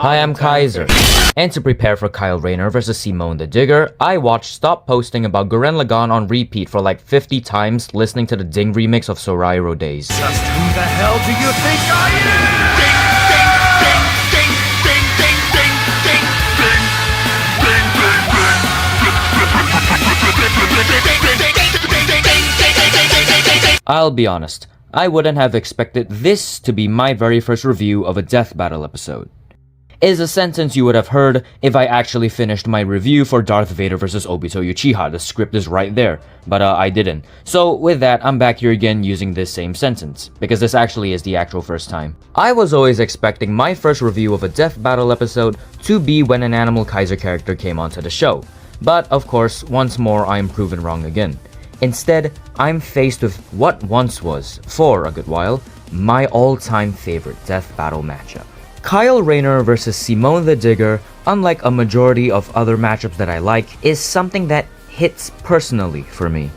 Hi, I'm Kaiser. And to prepare for Kyle Rayner vs Simone the Digger, I watched Stop Posting about Gurren Lagann on repeat for like 50 times, listening to the Ding remix of Sorairo Days. Just who the hell do you think I am? I'll be honest, I wouldn't have expected this to be my very first review of a death battle episode. Is a sentence you would have heard if I actually finished my review for Darth Vader vs Obito Uchiha. The script is right there, but I didn't. So with that, I'm back here again using this same sentence, because this actually is the actual first time. I was always expecting my first review of a death battle episode to be when an Animal Kaiser character came onto the show. But of course, once more I am proven wrong again. Instead, I'm faced with what once was, for a good while, my all-time favorite death battle matchup. Kyle Rayner vs Simone the Digger, unlike a majority of other matchups that I like, is something that hits personally for me.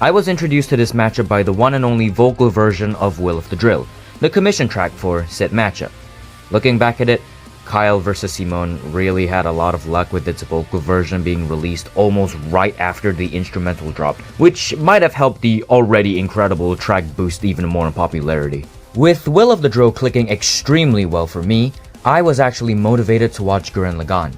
I was introduced to this matchup by the one and only vocal version of Will of the Drill, the commission track for said matchup. Looking back at it, Kyle vs Simone really had a lot of luck with its vocal version being released almost right after the instrumental dropped, which might have helped the already incredible track boost even more in popularity. With Will of the Drill clicking extremely well for me, I was actually motivated to watch Gurren Lagann.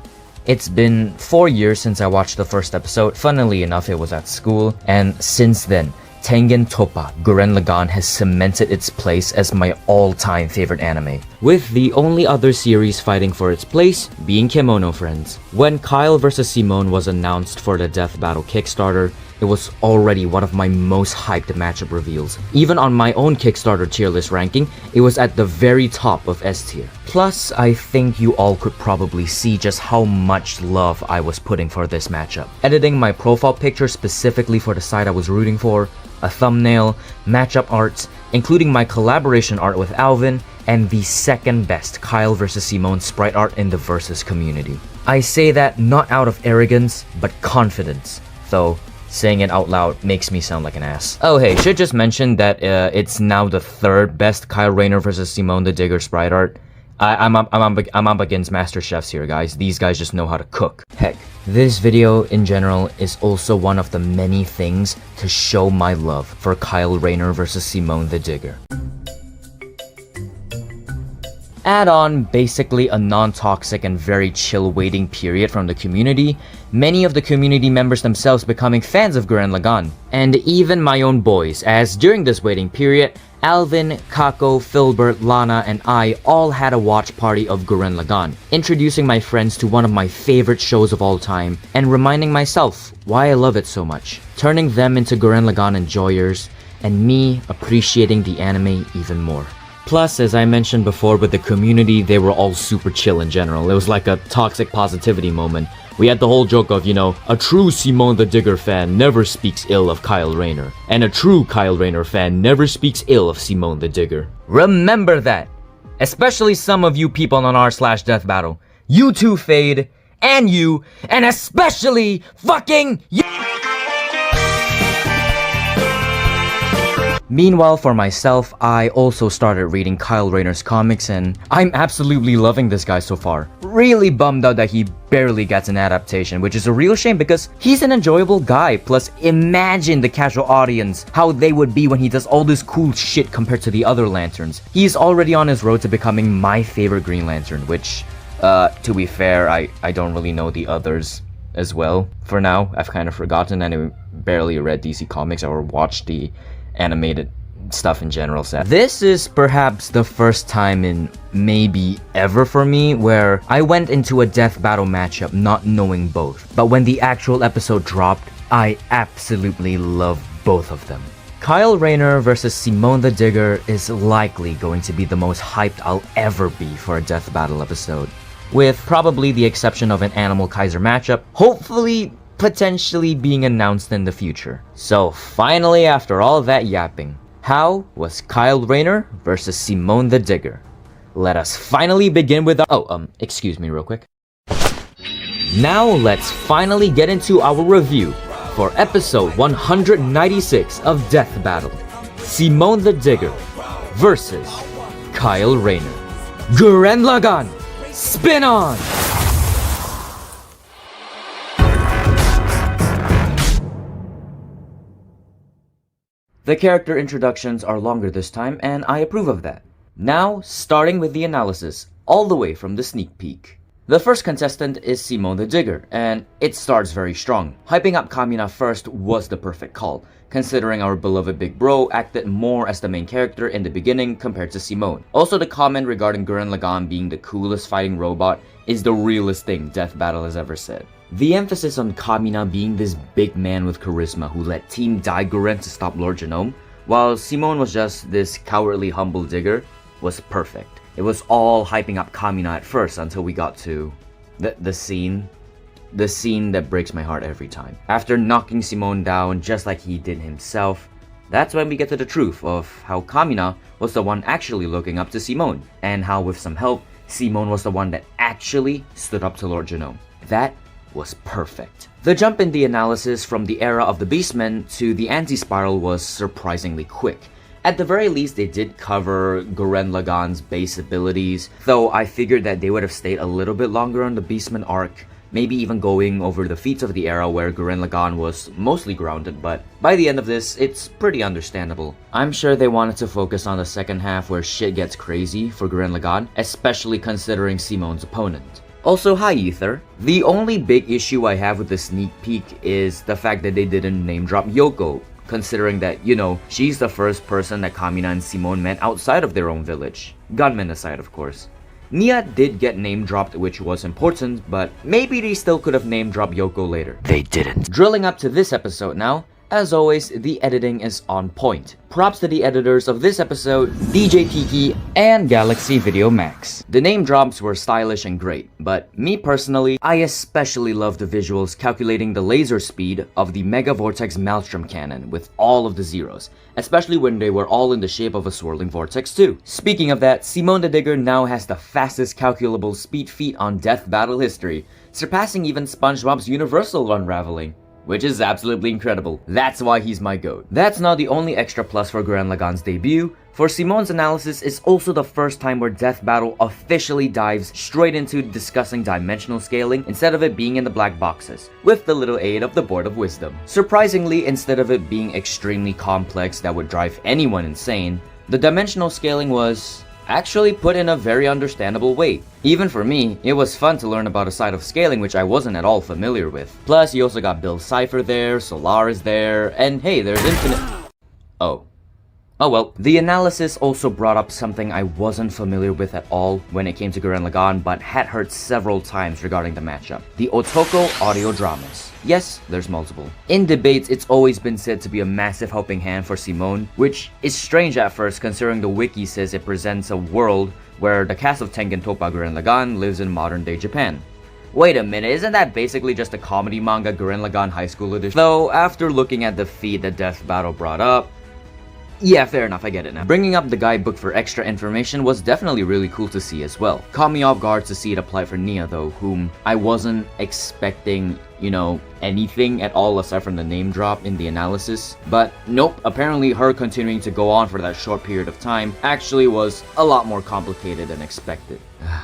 It's been 4 years since I watched the first episode, funnily enough it was at school, and since then, Tengen Toppa Gurren Lagann has cemented its place as my all-time favorite anime, with the only other series fighting for its place being Kemono Friends. When Kyle vs Simone was announced for the Death Battle Kickstarter, it was already one of my most hyped matchup reveals. Even on my own Kickstarter tier list ranking, it was at the very top of S tier. Plus, I think you all could probably see just how much love I was putting for this matchup. Editing my profile picture specifically for the side I was rooting for, a thumbnail, matchup arts, including my collaboration art with Alvin, and the second best Kyle vs Simone sprite art in the Versus community. I say that not out of arrogance, but confidence, though saying it out loud makes me sound like an ass. Oh hey, should just mention that it's now the third best Kyle Rayner vs Simone the Digger sprite art. I'm up against master chefs here, guys. These guys just know how to cook. Heck, this video in general is also one of the many things to show my love for Kyle Rayner vs Simone the Digger. Add on basically a non-toxic and very chill waiting period from the community, many of the community members themselves becoming fans of Gurren Lagann, and even my own boys, as during this waiting period, Alvin, Kako, Filbert, Lana, and I all had a watch party of Gurren Lagann, introducing my friends to one of my favorite shows of all time, and reminding myself why I love it so much, turning them into Gurren Lagann enjoyers, and me appreciating the anime even more. Plus, as I mentioned before with the community, they were all super chill in general. It was like a toxic positivity moment. We had the whole joke of, you know, a true Simone the Digger fan never speaks ill of Kyle Rayner, and a true Kyle Rayner fan never speaks ill of Simone the Digger. Remember that! Especially some of you people on r/death battle. You too, Fade, and you, and especially fucking you! Meanwhile, for myself, I also started reading Kyle Rayner's comics, and I'm absolutely loving this guy so far. Really bummed out that he barely gets an adaptation, which is a real shame because he's an enjoyable guy. Plus, imagine the casual audience, how they would be when he does all this cool shit compared to the other Lanterns. He's already on his road to becoming my favorite Green Lantern, which, to be fair, I don't really know the others as well. For now, I've kind of forgotten and I barely read DC Comics or watched the animated stuff in general. This is perhaps the first time in maybe ever for me where I went into a death battle matchup not knowing both, but when the actual episode dropped, I absolutely love both of them. Kyle Rayner vs Simone the Digger is likely going to be the most hyped I'll ever be for a death battle episode, with probably the exception of an Animal Kaiser matchup, hopefully potentially being announced in the future. So finally, after all that yapping, how was Kyle Rayner vs Simone the Digger? Let us finally begin with our— excuse me real quick. Now let's finally get into our review for episode 196 of Death Battle, Simone the Digger versus Kyle Rayner. Gurren Lagann Spin on! The character introductions are longer this time, and I approve of that. Now, starting with the analysis, all the way from the sneak peek. The first contestant is Simone the Digger, and it starts very strong. Hyping up Kamina first was the perfect call, considering our beloved Big Bro acted more as the main character in the beginning compared to Simone. Also, the comment regarding Gurren Lagann being the coolest fighting robot is the realest thing Death Battle has ever said. The emphasis on Kamina being this big man with charisma who led Team Daiguren to stop Lord Genome, while Simone was just this cowardly humble digger, was perfect. It was all hyping up Kamina at first until we got to the scene that breaks my heart every time. After knocking Simone down just like he did himself, that's when we get to the truth of how Kamina was the one actually looking up to Simone, and how with some help, Simone was the one that actually stood up to Lord Genome. That was perfect. The jump in the analysis from the era of the Beastmen to the anti-spiral was surprisingly quick. At the very least, they did cover Gurren Lagann's base abilities, though I figured that they would have stayed a little bit longer on the Beastman arc, maybe even going over the feats of the era where Gurren Lagann was mostly grounded, but by the end of this, it's pretty understandable. I'm sure they wanted to focus on the second half where shit gets crazy for Gurren Lagann, especially considering Simone's opponent. Also, hi Ether. The only big issue I have with the sneak peek is the fact that they didn't name drop Yoko, considering that, you know, she's the first person that Kamina and Simone met outside of their own village. Gunmen aside, of course. Nia did get name dropped, which was important, but maybe they still could have name dropped Yoko later. They didn't. Drilling up to this episode now, as always, the editing is on point. Props to the editors of this episode, DJ Kiki and Galaxy Video Max. The name drops were stylish and great, but me personally, I especially love the visuals calculating the laser speed of the Mega Vortex Maelstrom cannon with all of the zeros, especially when they were all in the shape of a swirling vortex too. Speaking of that, Simone the Digger now has the fastest calculable speed feat on Death Battle history, surpassing even SpongeBob's Universal Unraveling, which is absolutely incredible. That's why he's my GOAT. That's not the only extra plus for Gurren Lagann's debut, for Simone's analysis is also the first time where Death Battle officially dives straight into discussing dimensional scaling instead of it being in the black boxes, with the little aid of the Board of Wisdom. Surprisingly, instead of it being extremely complex that would drive anyone insane, the dimensional scaling was actually put in a very understandable way. Even for me, it was fun to learn about a side of scaling which I wasn't at all familiar with. Plus, you also got Bill Cipher there, Solar is there, and hey, there's Infinite... Oh well. The analysis also brought up something I wasn't familiar with at all when it came to Gurren Lagann, but had heard several times regarding the matchup. The Otoko audio dramas. Yes, there's multiple. In debates, it's always been said to be a massive helping hand for Simone, which is strange at first considering the wiki says it presents a world where the cast of Tengen Toppa Gurren Lagann lives in modern-day Japan. Wait a minute, isn't that basically just a comedy manga Gurren Lagann High School edition? Though, after looking at the feed that Death Battle brought up, yeah, fair enough, I get it now. Bringing up the guidebook for extra information was definitely really cool to see as well. Caught me off guard to see it applied for Nia though, whom I wasn't expecting, you know, anything at all aside from the name drop in the analysis. But nope, apparently her continuing to go on for that short period of time actually was a lot more complicated than expected.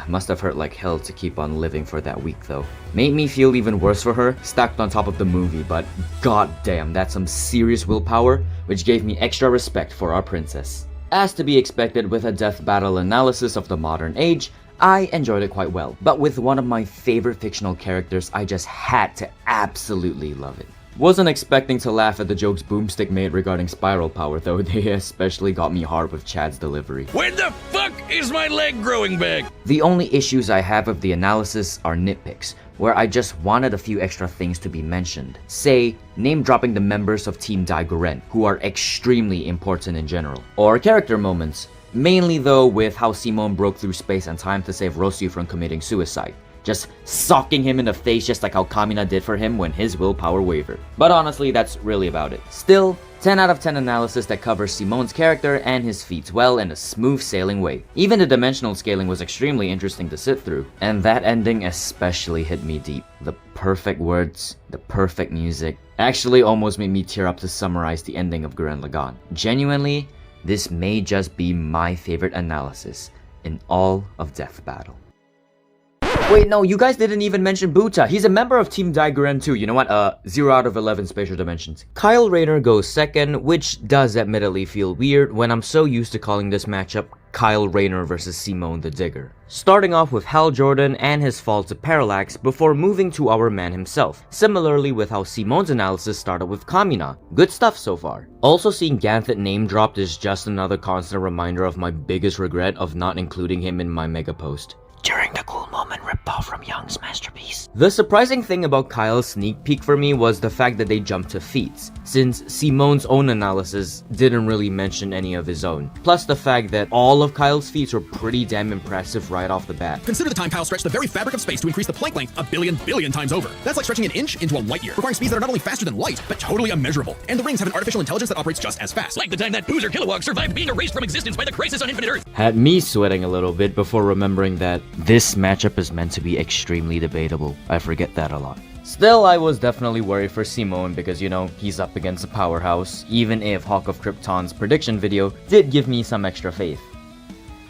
Must have hurt like hell to keep on living for that week though. Made me feel even worse for her, stacked on top of the movie, but goddamn, that's some serious willpower, which gave me extra respect for our princess. As to be expected with a Death Battle analysis of the modern age, I enjoyed it quite well, but with one of my favorite fictional characters, I just had to absolutely love it. Wasn't expecting to laugh at the jokes Boomstick made regarding spiral power though, they especially got me hard with Chad's delivery. When the fuck is my leg growing back? The only issues I have with the analysis are nitpicks, where I just wanted a few extra things to be mentioned. Say, name dropping the members of Team Daiguren, who are extremely important in general. Or character moments, mainly though with how Simone broke through space and time to save Rosu from committing suicide. Just socking him in the face just like how Kamina did for him when his willpower wavered. But honestly, that's really about it. Still, 10 out of 10 analysis that covers Simone's character and his feats well in a smooth sailing way. Even the dimensional scaling was extremely interesting to sit through, and that ending especially hit me deep. The perfect words, the perfect music, actually almost made me tear up to summarize the ending of Gurren Lagann. Genuinely, this may just be my favorite analysis in all of Death Battle. Wait, no, you guys didn't even mention Buta. He's a member of Team Daigoren too. You know what? 0 out of 11 spatial dimensions. Kyle Rayner goes second, which does admittedly feel weird when I'm so used to calling this matchup Kyle Rayner versus Simone the Digger. Starting off with Hal Jordan and his fall to Parallax before moving to our man himself. Similarly with how Simone's analysis started with Kamina. Good stuff so far. Also seeing Ganthet name dropped is just another constant reminder of my biggest regret of not including him in my mega post. During the cool moment ripped off from Young's masterpiece. The surprising thing about Kyle's sneak peek for me was the fact that they jumped to feats, since Simone's own analysis didn't really mention any of his own. Plus the fact that all of Kyle's feats were pretty damn impressive right off the bat. Consider the time Kyle stretched the very fabric of space to increase the Planck length a billion times over. That's like stretching an inch into a light year, requiring speeds that are not only faster than light, but totally immeasurable. And the rings have an artificial intelligence that operates just as fast. Like the time that Boozer Kilowog survived being erased from existence by the crisis on Infinite Earth. Had me sweating a little bit before remembering that this matchup is meant to be extremely debatable. I forget that a lot. Still, I was definitely worried for Simone because, you know, he's up against a powerhouse, even if Hawk of Krypton's prediction video did give me some extra faith.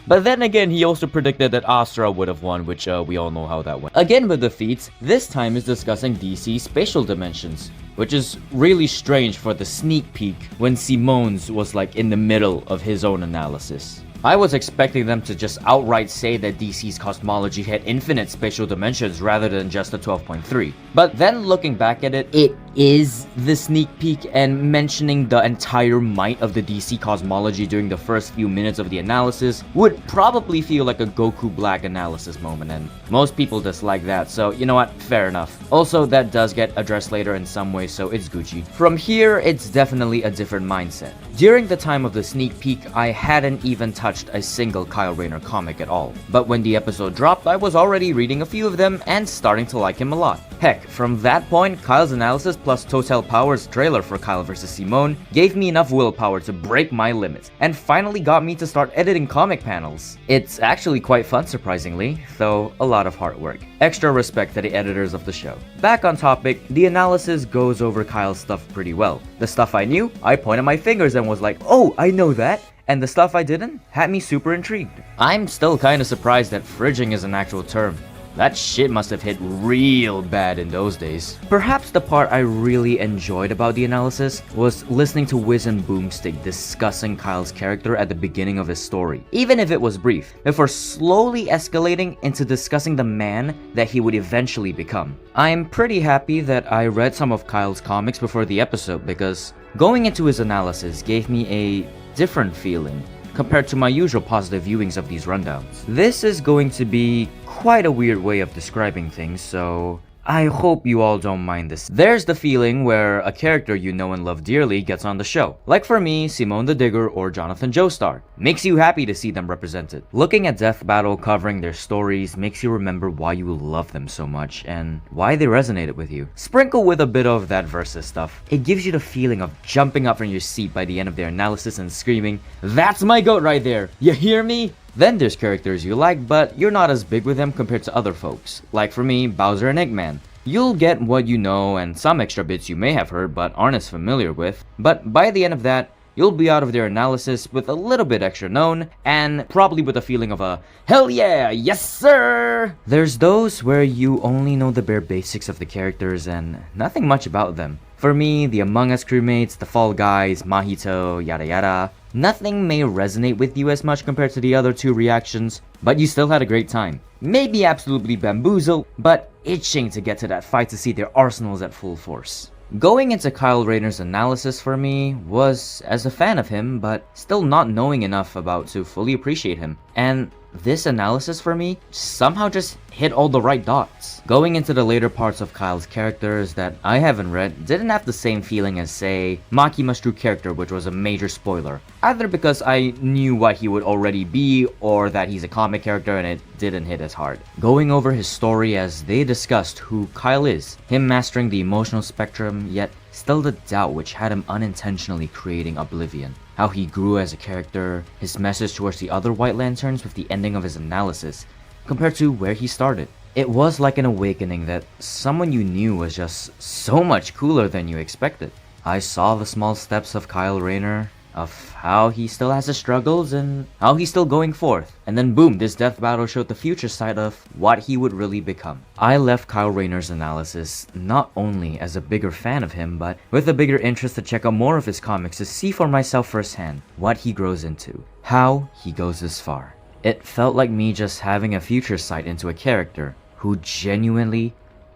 But then again, he also predicted that Astra would have won, which we all know how that went. Again with the feats, this time is discussing DC's spatial dimensions, which is really strange for the sneak peek when Simone's was like in the middle of his own analysis. I was expecting them to just outright say that DC's cosmology had infinite spatial dimensions rather than just the 12.3. But then looking back at it, it is the sneak peek, and mentioning the entire might of the DC cosmology during the first few minutes of the analysis would probably feel like a Goku Black analysis moment, and most people dislike that, so you know what, fair enough. Also, that does get addressed later in some way, so it's Gucci. From here, it's definitely a different mindset. During the time of the sneak peek, I hadn't even touched a single Kyle Rayner comic at all. But when the episode dropped, I was already reading a few of them and starting to like him a lot. Heck, from that point, Kyle's analysis plus Total Power's trailer for Kyle vs. Simone gave me enough willpower to break my limits, and finally got me to start editing comic panels. It's actually quite fun, surprisingly, though a lot of hard work. Extra respect to the editors of the show. Back on topic, the analysis goes over Kyle's stuff pretty well. The stuff I knew, I pointed my fingers and was like, oh, I know that. And the stuff I didn't had me super intrigued. I'm still kinda surprised that fridging is an actual term. That shit must have hit real bad in those days. Perhaps the part I really enjoyed about the analysis was listening to Wiz and Boomstick discussing Kyle's character at the beginning of his story, even if it was brief, before slowly escalating into discussing the man that he would eventually become. I'm pretty happy that I read some of Kyle's comics before the episode, because going into his analysis gave me a different feeling compared to my usual positive viewings of these rundowns. This is going to be quite a weird way of describing things, so I hope you all don't mind this. There's the feeling where a character you know and love dearly gets on the show. Like for me, Simone the Digger or Jonathan Joestar. Makes you happy to see them represented. Looking at Death Battle covering their stories makes you remember why you love them so much and why they resonated with you. Sprinkle with a bit of that versus stuff. It gives you the feeling of jumping up from your seat by the end of their analysis and screaming, "That's my goat right there! You hear me?" Then there's characters you like, but you're not as big with them compared to other folks. Like for me, Bowser and Eggman. You'll get what you know and some extra bits you may have heard but aren't as familiar with. But by the end of that, you'll be out of their analysis with a little bit extra known, and probably with a feeling of a, hell yeah, yes sir! There's those where you only know the bare basics of the characters and nothing much about them. For me, the Among Us crewmates, the Fall Guys, Mahito, yada yada. Nothing may resonate with you as much compared to the other two reactions, but you still had a great time. Maybe absolutely bamboozled, but itching to get to that fight to see their arsenals at full force. Going into Kyle Rayner's analysis for me was as a fan of him, but still not knowing enough about to fully appreciate him. And this analysis for me somehow just hit all the right dots. Going into the later parts of Kyle's characters that I haven't read didn't have the same feeling as, say, Makima's true character, which was a major spoiler. Either because I knew what he would already be, or that he's a comic character and it didn't hit as hard. Going over his story as they discussed who Kyle is, him mastering the emotional spectrum, yet still the doubt which had him unintentionally creating Oblivion. How he grew as a character, his message towards the other White Lanterns with the ending of his analysis, compared to where he started. It was like an awakening that someone you knew was just so much cooler than you expected. I saw the small steps of Kyle Rayner, of how he still has his struggles and how he's still going forth. And then boom, this death battle showed the future side of what he would really become. I left Kyle Rayner's analysis not only as a bigger fan of him, but with a bigger interest to check out more of his comics to see for myself firsthand what he grows into, how he goes this far. It felt like me just having a future sight into a character who genuinely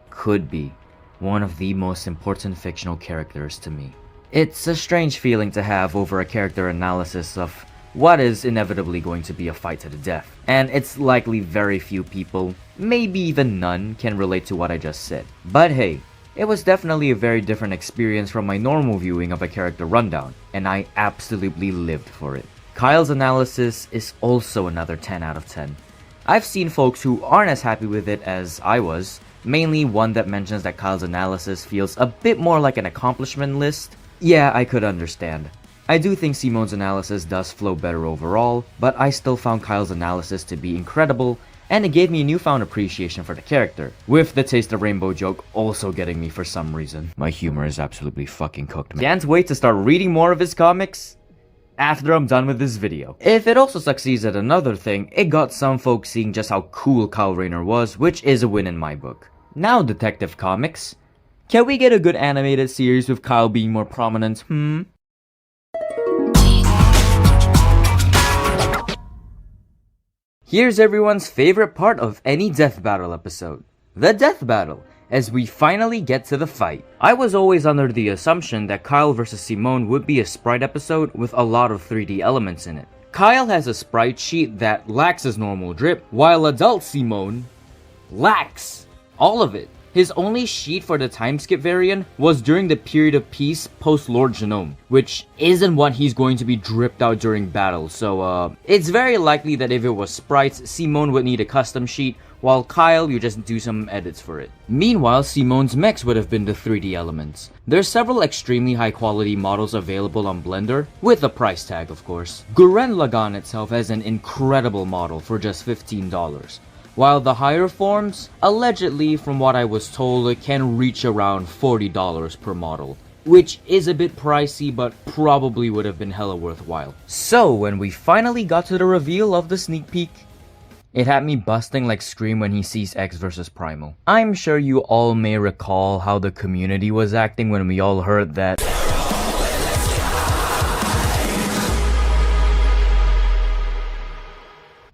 could be one of the most important fictional characters to me. It's a strange feeling to have over a character analysis of what is inevitably going to be a fight to the death, and it's likely very few people, maybe even none, can relate to what I just said. But hey, it was definitely a very different experience from my normal viewing of a character rundown, and I absolutely lived for it. Kyle's analysis is also another 10 out of 10. I've seen folks who aren't as happy with it as I was, mainly one that mentions that Kyle's analysis feels a bit more like an accomplishment list. Yeah, I could understand. I do think Simone's analysis does flow better overall, but I still found Kyle's analysis to be incredible, and it gave me a newfound appreciation for the character, with the Taste of Rainbow joke also getting me for some reason. My humor is absolutely fucking cooked, man. Can't wait to start reading more of his comics after I'm done with this video. If it also succeeds at another thing, it got some folks seeing just how cool Kyle Rayner was, which is a win in my book. Now, Detective Comics, can we get a good animated series with Kyle being more prominent, Here's everyone's favorite part of any death battle episode. The death battle, as we finally get to the fight. I was always under the assumption that Kyle vs. Simone would be a Sprite episode with a lot of 3D elements in it. Kyle has a Sprite sheet that lacks his normal drip, while adult Simone lacks all of it. His only sheet for the time skip variant was during the period of peace post Lord Genome, which isn't what he's going to be dripped out during battle, so it's very likely that if it was Sprites, Simone would need a custom sheet, while Kyle, you just do some edits for it. Meanwhile, Simone's mechs would have been the 3D elements. There's several extremely high quality models available on Blender, with a price tag of course. Gurren Lagann itself has an incredible model for just $15. While the higher forms, allegedly from what I was told, can reach around $40 per model, which is a bit pricey but probably would have been hella worthwhile. So when we finally got to the reveal of the sneak peek, it had me busting like Scream when he sees X vs Primal. I'm sure you all may recall how the community was acting when we all heard that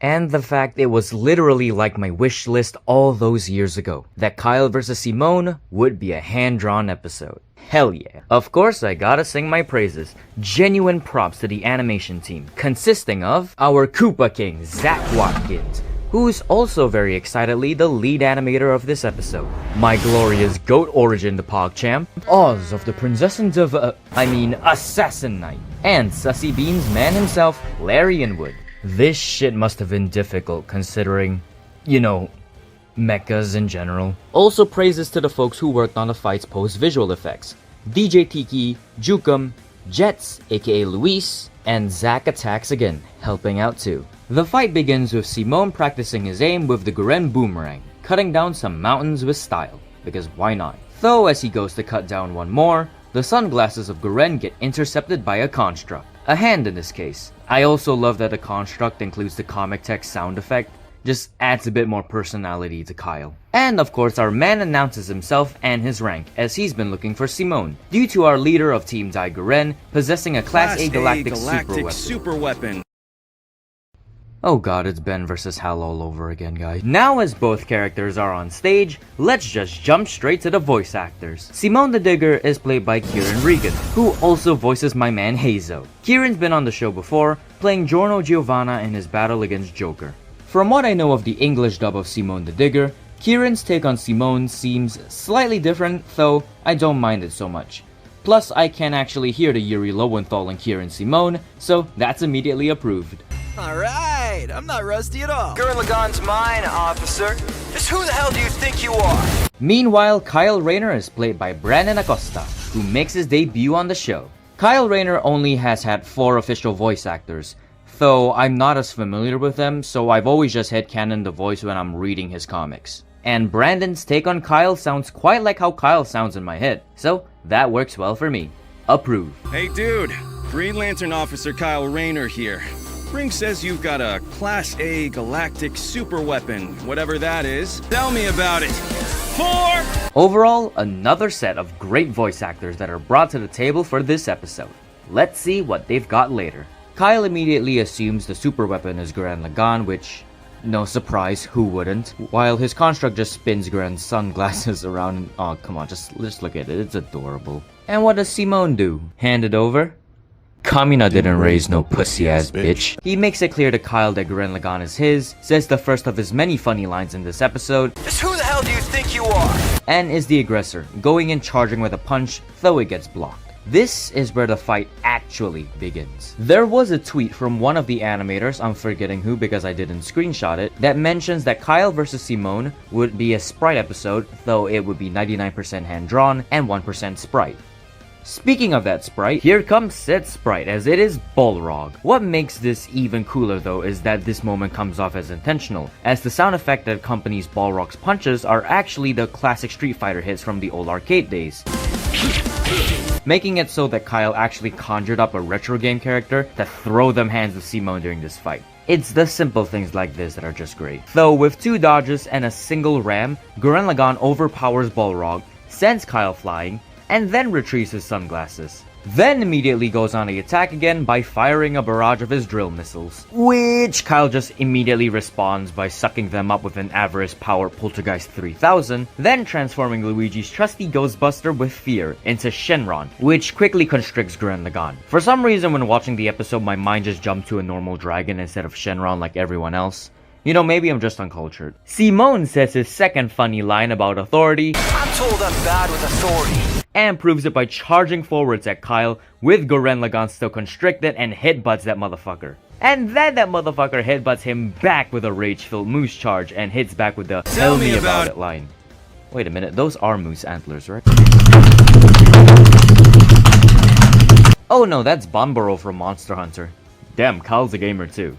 and the fact it was literally like my wish list all those years ago, that Kyle vs Simone would be a hand-drawn episode. Hell yeah. Of course I gotta sing my praises. Genuine props to the animation team, consisting of our Koopa King, Zach Watkins, who's also very excitedly the lead animator of this episode. My glorious Goat Origin the PogChamp, Oz of the Princess and Assassin Knight, and Sussy Bean's man himself, Larry Inwood. This shit must have been difficult considering, you know, mechas in general. Also praises to the folks who worked on the fight's post-visual effects. DJ Tiki, Jukum, Jets, aka Luis, and Zack Attacks again, helping out too. The fight begins with Simone practicing his aim with the Gurren Boomerang, cutting down some mountains with style, because why not? Though as he goes to cut down one more, the sunglasses of Gurren get intercepted by a construct. A hand in this case. I also love that the construct includes the comic text sound effect, just adds a bit more personality to Kyle. And of course our man announces himself and his rank, as he's been looking for Simone, due to our leader of Team Dai Gurren possessing a Class A Galactic Super Weapon. Oh god, it's Ben versus Hal all over again, guys. Now as both characters are on stage, let's just jump straight to the voice actors. Simone the Digger is played by Kieran Regan, who also voices my man Hazo. Kieran's been on the show before, playing Giorno Giovanna in his battle against Joker. From what I know of the English dub of Simone the Digger, Kieran's take on Simone seems slightly different, though I don't mind it so much. Plus, I can actually hear the Yuri Lowenthal in Kieran Simone, so that's immediately approved. Alright, I'm not rusty at all. Gurren Lagann's mine, officer. Just who the hell do you think you are? Meanwhile, Kyle Rayner is played by Brandon Acosta, who makes his debut on the show. Kyle Rayner only has had 4 official voice actors, though I'm not as familiar with them, so I've always just headcanoned the voice when I'm reading his comics. And Brandon's take on Kyle sounds quite like how Kyle sounds in my head, so that works well for me. Approve. Hey dude, Green Lantern Officer Kyle Rayner here. Ring says you've got a Class A galactic super weapon, whatever that is. Tell me about it. 4! Overall, another set of great voice actors that are brought to the table for this episode. Let's see what they've got later. Kyle immediately assumes the super weapon is Gurren Lagann, which, no surprise, who wouldn't? While his construct just spins Gurren's sunglasses around and, oh come on, just look at it, it's adorable. And what does Simone do? Hand it over? Kamina didn't raise no pussy-ass bitch. He makes it clear to Kyle that Gurren Lagann is his, says the first of his many funny lines in this episode, Just who the hell do you think you are? and is the aggressor, going in charging with a punch, though it gets blocked. This is where the fight actually begins. There was a tweet from one of the animators, I'm forgetting who because I didn't screenshot it, that mentions that Kyle vs Simone would be a Sprite episode, though it would be 99% hand-drawn and 1% Sprite. Speaking of that Sprite, here comes said Sprite as it is Balrog. What makes this even cooler though is that this moment comes off as intentional, as the sound effect that accompanies Balrog's punches are actually the classic Street Fighter hits from the old arcade days. Making it so that Kyle actually conjured up a retro game character to throw them hands with Simone during this fight. It's the simple things like this that are just great. Though with 2 dodges and a single ram, Gurren Lagann overpowers Balrog, sends Kyle flying, and then retrieves his sunglasses. Then immediately goes on the attack again by firing a barrage of his drill missiles, which Kyle just immediately responds by sucking them up with an Avarice Power Poltergeist 3000, then transforming Luigi's trusty Ghostbuster with fear into Shenron, which quickly constricts Gurren Lagann. For some reason when watching the episode my mind just jumped to a normal dragon instead of Shenron like everyone else. You know, maybe I'm just uncultured. Simone says his second funny line about authority, I'm told I'm bad with authority. and proves it by charging forwards at Kyle with Gurren Lagann still constricted and headbutts that motherfucker. And then that motherfucker headbutts him back with a rage-filled moose charge and hits back with the tell me about it line. Wait a minute, those are moose antlers, right? Oh no, that's Bomboro from Monster Hunter. Damn, Kyle's a gamer too.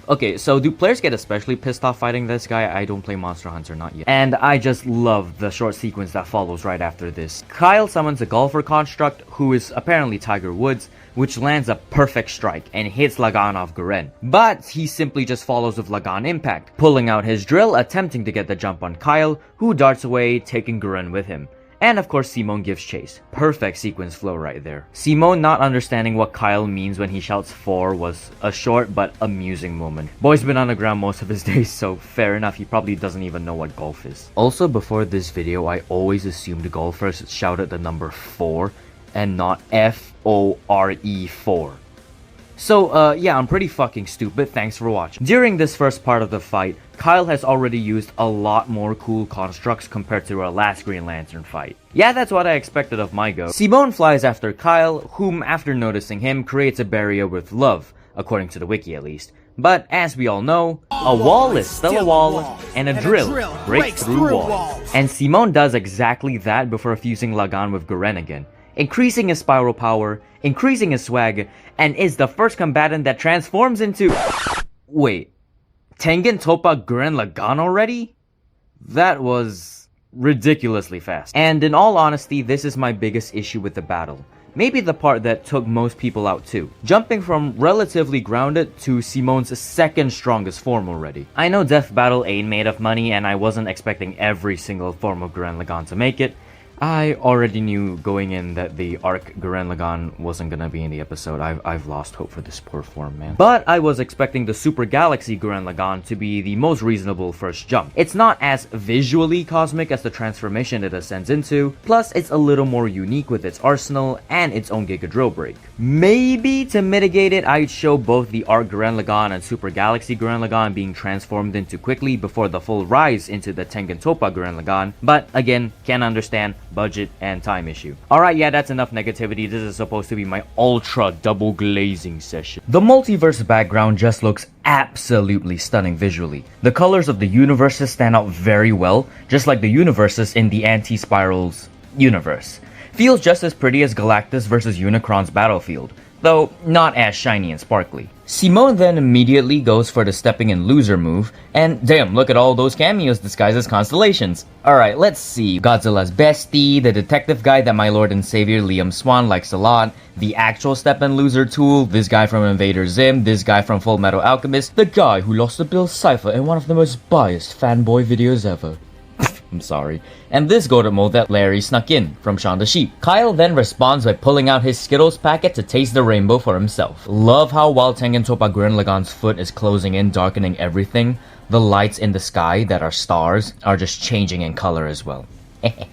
Okay, so do players get especially pissed off fighting this guy? I don't play Monster Hunter, not yet. And I just love the short sequence that follows right after this. Kyle summons a golfer construct, who is apparently Tiger Woods, which lands a perfect strike and hits Lagann off Gurren. But he simply just follows with Lagann impact, pulling out his drill, attempting to get the jump on Kyle, who darts away, taking Gurren with him. And of course Simone gives chase. Perfect sequence flow right there. Simone not understanding what Kyle means when he shouts 4 was a short but amusing moment. Boy's been on the ground most of his days, so fair enough, he probably doesn't even know what golf is. Also, before this video, I always assumed golfers shouted the number 4 and not F-O-R-E 4. So, yeah, I'm pretty fucking stupid, thanks for watching. During this first part of the fight, Kyle has already used a lot more cool constructs compared to our last Green Lantern fight. Yeah, that's what I expected of my go. Simone flies after Kyle, whom, after noticing him, creates a barrier with love, according to the wiki at least. But, as we all know, a wall is still a wall, and a drill breaks through walls. And Simone does exactly that before fusing Lagann with Gurren again, increasing his spiral power, increasing his swag, and is the first combatant that transforms into... Wait, Tengen Toppa Gurren Lagann already? That was ridiculously fast. And in all honesty, this is my biggest issue with the battle. Maybe the part that took most people out too. Jumping from relatively grounded to Simone's second strongest form already. I know Death Battle ain't made of money and I wasn't expecting every single form of Gurren Lagann to make it. I already knew going in that the arc Gurren Lagann wasn't gonna be in the episode. I've lost hope for this poor form, man. But I was expecting the Super Galaxy Gurren Lagann to be the most reasonable first jump. It's not as visually cosmic as the transformation it ascends into, plus it's a little more unique with its arsenal and its own Giga drill break. Maybe to mitigate it, I'd show both the arc Gurren Lagann and Super Galaxy Gurren Lagann being transformed into quickly before the full rise into the Tengen Toppa Gurren Lagann, but again, can't understand budget and time issue. Alright, yeah, that's enough negativity. This is supposed to be my ultra double glazing session. The multiverse background just looks absolutely stunning visually. The colors of the universes stand out very well, just like the universes in the Anti-Spiral's universe. Feels just as pretty as Galactus vs Unicron's battlefield, though not as shiny and sparkly. Simone then immediately goes for the stepping in loser move, and damn, look at all those cameos disguised as constellations. Alright, let's see. Godzilla's bestie, the detective guy that my lord and savior Liam Swan likes a lot, the actual step in loser tool, this guy from Invader Zim, this guy from Full Metal Alchemist, the guy who lost to Bill Cipher in one of the most biased fanboy videos ever. I'm sorry. And this golden mode that Larry snuck in from Shaun the Sheep. Kyle then responds by pulling out his Skittles packet to taste the rainbow for himself. Love how while Tengen Toppa Gurren Lagann's foot is closing in, darkening everything, the lights in the sky that are stars are just changing in color as well.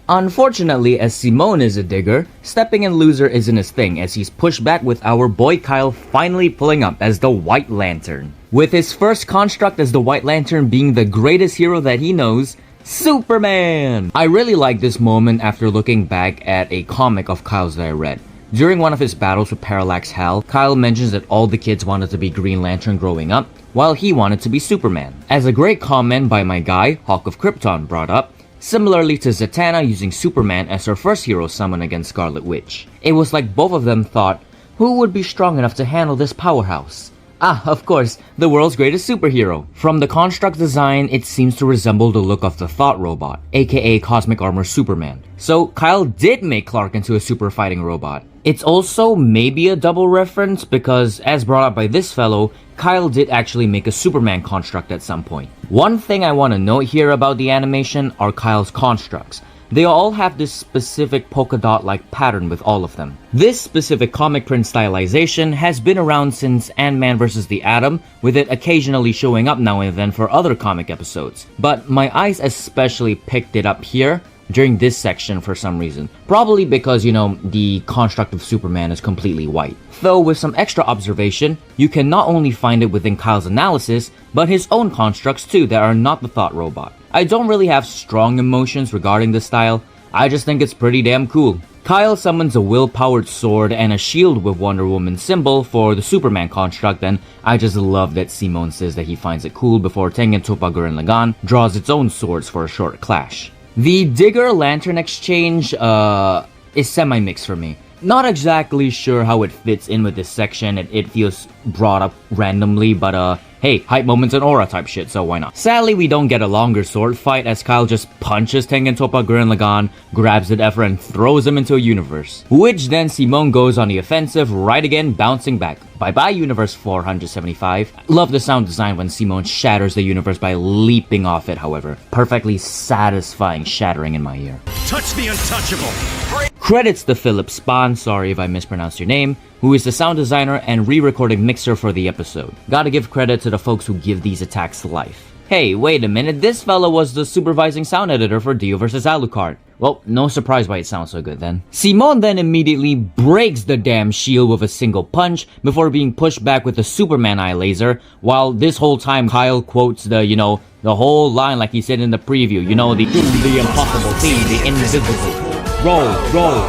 Unfortunately, as Simone is a digger, stepping in loser isn't his thing as he's pushed back with our boy Kyle finally pulling up as the White Lantern. With his first construct as the White Lantern being the greatest hero that he knows, Superman! I really like this moment after looking back at a comic of Kyle's that I read. During one of his battles with Parallax Hal, Kyle mentions that all the kids wanted to be Green Lantern growing up, while he wanted to be Superman. As a great comment by my guy, Hawk of Krypton, brought up, similarly to Zatanna using Superman as her first hero summon against Scarlet Witch. It was like both of them thought, who would be strong enough to handle this powerhouse? Ah, of course, the world's greatest superhero. From the construct design, it seems to resemble the look of the Thought robot, aka Cosmic Armor Superman. So Kyle did make Clark into a super fighting robot. It's also maybe a double reference because, as brought up by this fellow, Kyle did actually make a Superman construct at some point. One thing I want to note here about the animation are Kyle's constructs. They all have this specific polka dot-like pattern with all of them. This specific comic print stylization has been around since Ant-Man vs. the Atom, with it occasionally showing up now and then for other comic episodes. But my eyes especially picked it up here during this section for some reason. Probably because, you know, the construct of Superman is completely white. Though with some extra observation, you can not only find it within Kyle's analysis, but his own constructs too that are not the Thought robot. I don't really have strong emotions regarding the style, I just think it's pretty damn cool. Kyle summons a will-powered sword and a shield with Wonder Woman's symbol for the Superman construct, and I just love that Simone says that he finds it cool before Tengen Toppa Gurren Lagann draws its own swords for a short clash. The Digger-Lantern exchange is semi-mixed for me. Not exactly sure how it fits in with this section, it feels brought up randomly, but hey, hype moments and aura type shit, so why not? Sadly, we don't get a longer sword fight as Kyle just punches Tengen Toppa Gurren Lagann, grabs the Effer and throws him into a universe. Which then Simone goes on the offensive right again, bouncing back. Bye bye universe 475. Love the sound design when Simone shatters the universe by leaping off it, however. Perfectly satisfying shattering in my ear. Touch the untouchable. Credits to Philip Spahn, sorry if I mispronounced your name, who is the sound designer and re-recording mixer for the episode. Gotta give credit to the folks who give these attacks life. Hey, wait a minute, this fella was the supervising sound editor for Dio vs. Alucard. Well, no surprise why it sounds so good then. Simone then immediately breaks the damn shield with a single punch before being pushed back with a Superman eye laser, while this whole time Kyle quotes the, the whole line like he said in the preview, the impossible thing, the invisible. Roll,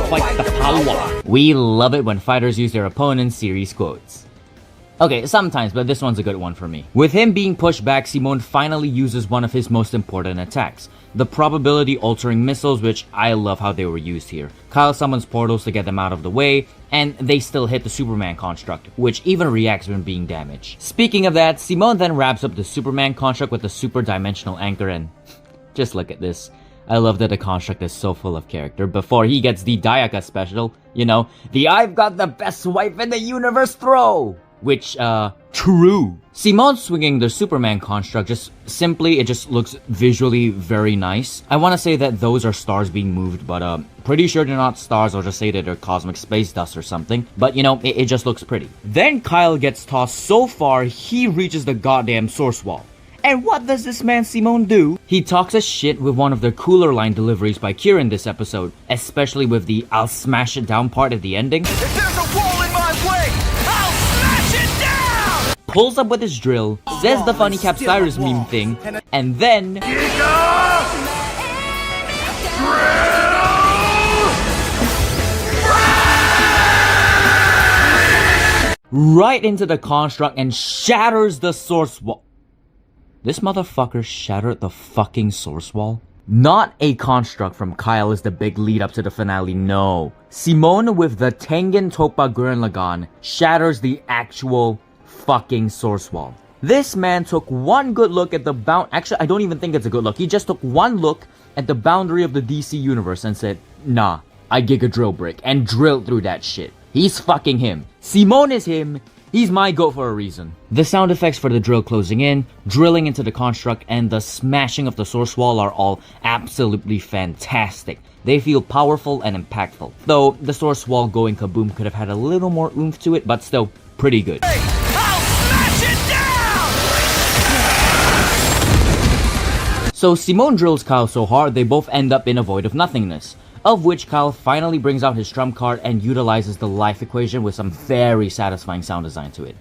fight the power. We love it when fighters use their opponent's series quotes. Okay, sometimes, but this one's a good one for me. With him being pushed back, Simone finally uses one of his most important attacks, the probability-altering missiles, which I love how they were used here. Kyle summons portals to get them out of the way, and they still hit the Superman construct, which even reacts when being damaged. Speaking of that, Simone then wraps up the Superman construct with the super dimensional anchor, and just look at this. I love that the construct is so full of character before he gets the Dayaka special, the I've got the best wife in the universe throw! Which, true. Simone swinging the Superman construct it just looks visually very nice. I want to say that those are stars being moved, but pretty sure they're not stars. I'll just say that they're cosmic space dust or something. But it just looks pretty. Then Kyle gets tossed so far, he reaches the goddamn source wall. And what does this man Simone do? He talks a shit with one of the cooler line deliveries by Kieran this episode, especially with the I'll smash it down part at the ending. If there's a wall in my way, I'll smash it down! Pulls up with his drill, says the funny Capcyrus meme thing, and then Giga! right into the construct and shatters the source wall. This motherfucker shattered the fucking source wall? Not a construct from Kyle is the big lead up to the finale, no. Simone with the Tengen Toppa Gurren Lagann shatters the actual fucking source wall. This man took one good look at the actually, I don't even think it's a good look. He just took one look at the boundary of the DC universe and said, nah, I Giga drill brick, and drilled through that shit. He's fucking him. Simone is him. He's my goat for a reason. The sound effects for the drill closing in, drilling into the construct, and the smashing of the source wall are all absolutely fantastic. They feel powerful and impactful. Though the source wall going kaboom could have had a little more oomph to it, but still pretty good. Hey, I'll smash it down! So Simone drills Kyle so hard they both end up in a void of nothingness, of which Kyle finally brings out his trump card and utilizes the life equation with some very satisfying sound design to it.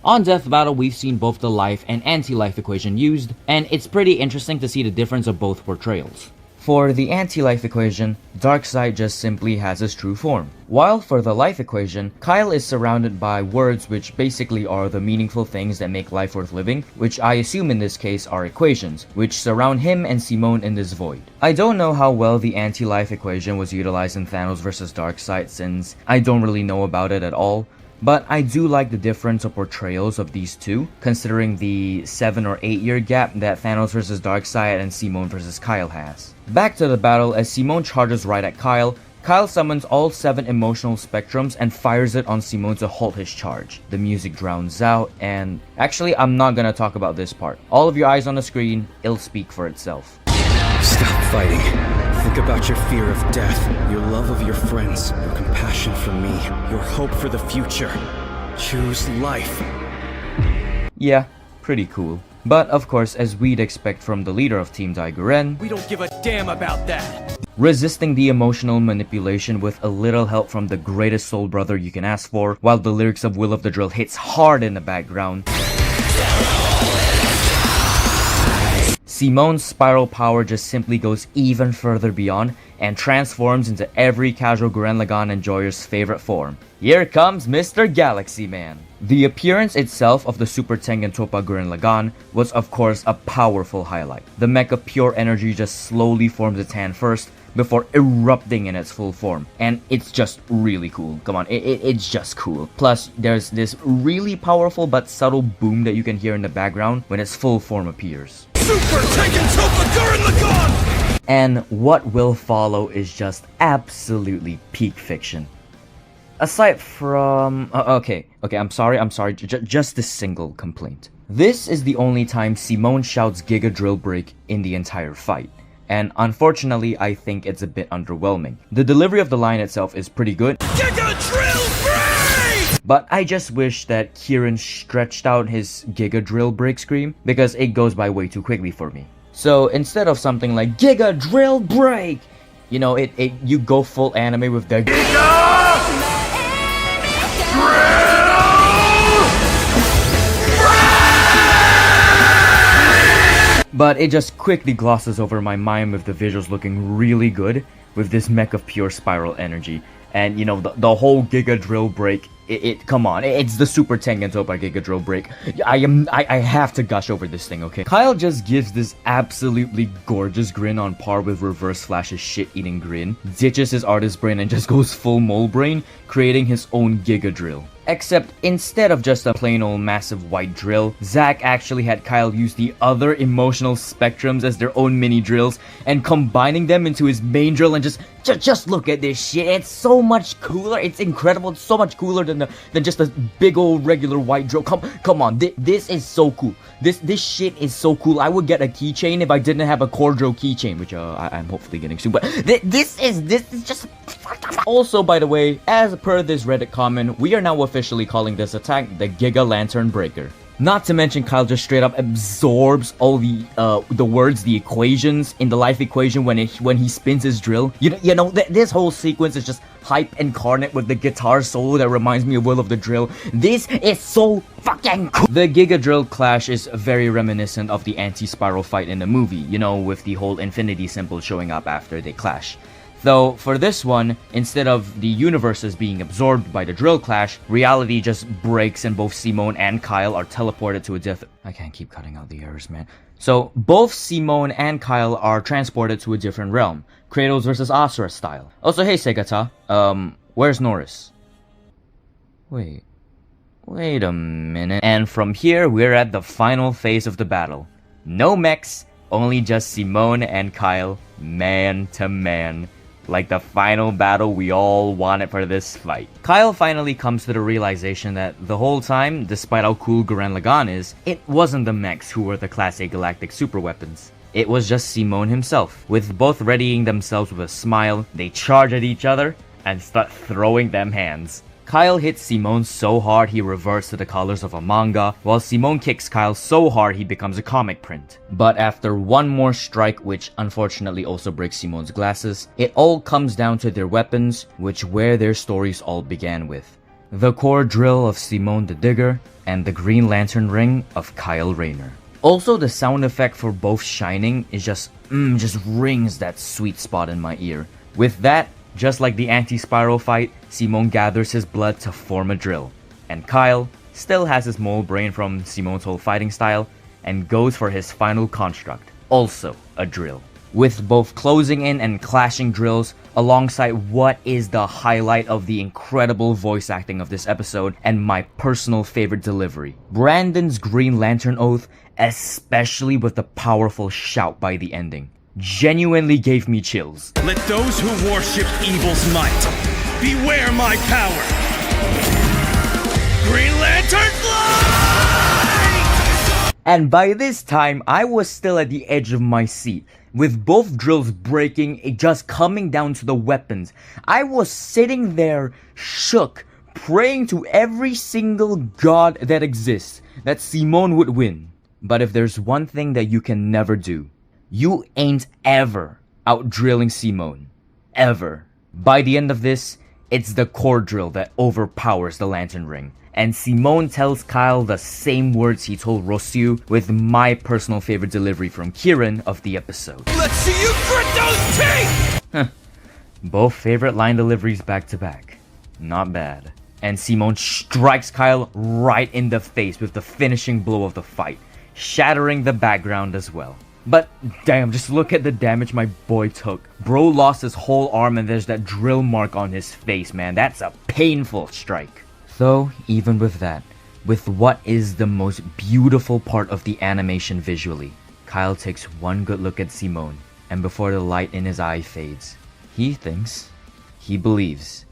On Death Battle, we've seen both the life and anti-life equation used, and it's pretty interesting to see the difference of both portrayals. For the anti-life equation, Darkseid just simply has his true form. While for the life equation, Kyle is surrounded by words which basically are the meaningful things that make life worth living, which I assume in this case are equations, which surround him and Simone in this void. I don't know how well the anti-life equation was utilized in Thanos vs Darkseid since I don't really know about it at all, but I do like the difference of portrayals of these two, considering the 7 or 8 year gap that Thanos vs Darkseid and Simone vs Kyle has. Back to the battle, as Simone charges right at Kyle, Kyle summons all 7 emotional spectrums and fires it on Simone to halt his charge. The music drowns out, and actually I'm not gonna talk about this part. All of your eyes on the screen, it'll speak for itself. Stop fighting. Think about your fear of death, your love of your friends, your compassion for me, your hope for the future. Choose life. Yeah, pretty cool. But of course, as we'd expect from the leader of Team Daiguren, We don't give a damn about that. resisting the emotional manipulation with a little help from the greatest soul brother you can ask for, while the lyrics of Will of the Drill hits hard in the background. Simone's spiral power just simply goes even further beyond and transforms into every casual Gurren Lagann enjoyer's favorite form. Here comes Mr. Galaxy Man. The appearance itself of the Super Tengen Toppa Gurren Lagann was of course a powerful highlight. The mech of pure energy just slowly forms its hand first before erupting in its full form, and it's just really cool. Come on, it's just cool. Plus, there's this really powerful but subtle boom that you can hear in the background when its full form appears. Super Tengen Toppa Gurren Lagann! And what will follow is just absolutely peak fiction. Aside from... okay, I'm sorry, just this single complaint. This is the only time Simone shouts Giga Drill Break in the entire fight, and unfortunately I think it's a bit underwhelming. The delivery of the line itself is pretty good, Giga Drill Break! but I just wish that Kieran stretched out his Giga Drill Break scream, because it goes by way too quickly for me. So instead of something like Giga Drill Break, you know, you go full anime with the Giga! But it just quickly glosses over my mind with the visuals looking really good with this mech of pure spiral energy. And you know, the whole Giga Drill Break, come on, it's the Super Tengen Toppa Giga Drill Break. I have to gush over this thing, okay? Kyle just gives this absolutely gorgeous grin on par with Reverse Flash's shit-eating grin, ditches his artist brain and just goes full mole brain, creating his own Giga Drill. Except instead of just a plain old massive white drill, Zack actually had Kyle use the other emotional spectrums as their own mini drills and combining them into his main drill, and just look at this shit. It's so much cooler. It's incredible. It's so much cooler than just a big old regular white drill. Come on. This is so cool. This shit is so cool. I would get a keychain if I didn't have a core drill keychain, which I'm hopefully getting soon. But this is just... Also, by the way, as per this Reddit comment, we are now officially calling this attack the Giga Lantern Breaker. Not to mention, Kyle just straight up absorbs all the words, the equations in the life equation when he spins his drill. You know this whole sequence is just hype incarnate with the guitar solo that reminds me of Will of the Drill. This is so fucking cool. The Giga Drill clash is very reminiscent of the anti-spiral fight in the movie, you know, with the whole infinity symbol showing up after they clash. Though, for this one, instead of the universes being absorbed by the drill clash, reality just breaks and both Simone and Kyle are teleported to a different... I can't keep cutting out the errors, man. So, both Simone and Kyle are transported to a different realm, Kratos vs. Asura style. Also, hey Segata, where's Norris? Wait a minute. And from here, we're at the final phase of the battle. No mechs, only just Simone and Kyle, man to man. Like the final battle we all wanted for this fight. Kyle finally comes to the realization that the whole time, despite how cool Gurren Lagann is, it wasn't the mechs who were the Class A galactic super weapons. It was just Simone himself. With both readying themselves with a smile, they charge at each other and start throwing them hands. Kyle hits Simone so hard he reverts to the colors of a manga, while Simone kicks Kyle so hard he becomes a comic print. But after one more strike, which unfortunately also breaks Simone's glasses, it all comes down to their weapons, which where their stories all began with. The core drill of Simone the Digger, and the Green Lantern ring of Kyle Rayner. Also, the sound effect for both shining is just rings that sweet spot in my ear. With that, just like the anti-spiral fight, Simone gathers his blood to form a drill. And Kyle still has his mole brain from Simone's whole fighting style and goes for his final construct, also a drill. With both closing in and clashing drills alongside what is the highlight of the incredible voice acting of this episode and my personal favorite delivery. Brandon's Green Lantern oath, especially with the powerful shout by the ending, genuinely gave me chills. Let those who worship evil's might beware my power. Green Lantern fly! And by this time, I was still at the edge of my seat. With both drills breaking, it just coming down to the weapons. I was sitting there, shook, praying to every single god that exists that Simone would win. But if there's one thing that you can never do, you ain't ever out-drilling Simone. Ever. By the end of this, it's the core drill that overpowers the Lantern Ring. And Simone tells Kyle the same words he told Rosyu with my personal favorite delivery from Kieran of the episode. Let's see you grit those teeth! Both favorite line deliveries back to back. Not bad. And Simone strikes Kyle right in the face with the finishing blow of the fight, shattering the background as well. But damn, just look at the damage my boy took. Bro lost his whole arm and there's that drill mark on his face, man. That's a painful strike. Though, even with that, with what is the most beautiful part of the animation visually, Kyle takes one good look at Simone, and before the light in his eye fades, he thinks, he believes,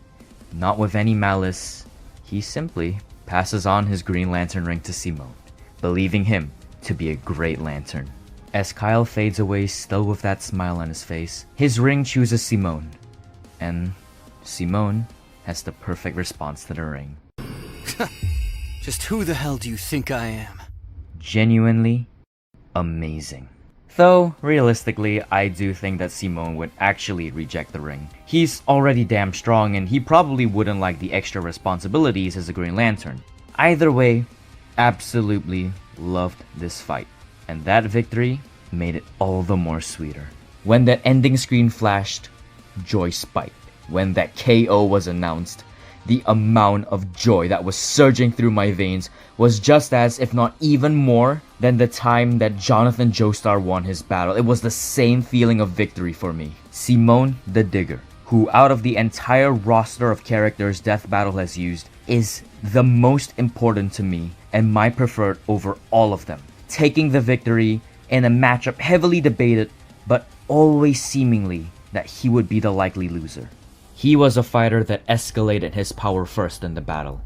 not with any malice, he simply passes on his Green Lantern ring to Simone, believing him to be a great lantern. As Kyle fades away still with that smile on his face, his ring chooses Simone, and Simone has the perfect response to the ring. Just who the hell do you think I am? Genuinely amazing. Though, realistically, I do think that Simone would actually reject the ring. He's already damn strong and he probably wouldn't like the extra responsibilities as a Green Lantern. Either way, absolutely loved this fight. And that victory made it all the more sweeter. When that ending screen flashed, joy spiked. When that KO was announced, the amount of joy that was surging through my veins was just as, if not even more, than the time that Jonathan Joestar won his battle. It was the same feeling of victory for me. Simone the Digger, who out of the entire roster of characters Death Battle has used, is the most important to me and my preferred over all of them. Taking the victory in a matchup heavily debated, but always seemingly that he would be the likely loser. He was a fighter that escalated his power first in the battle.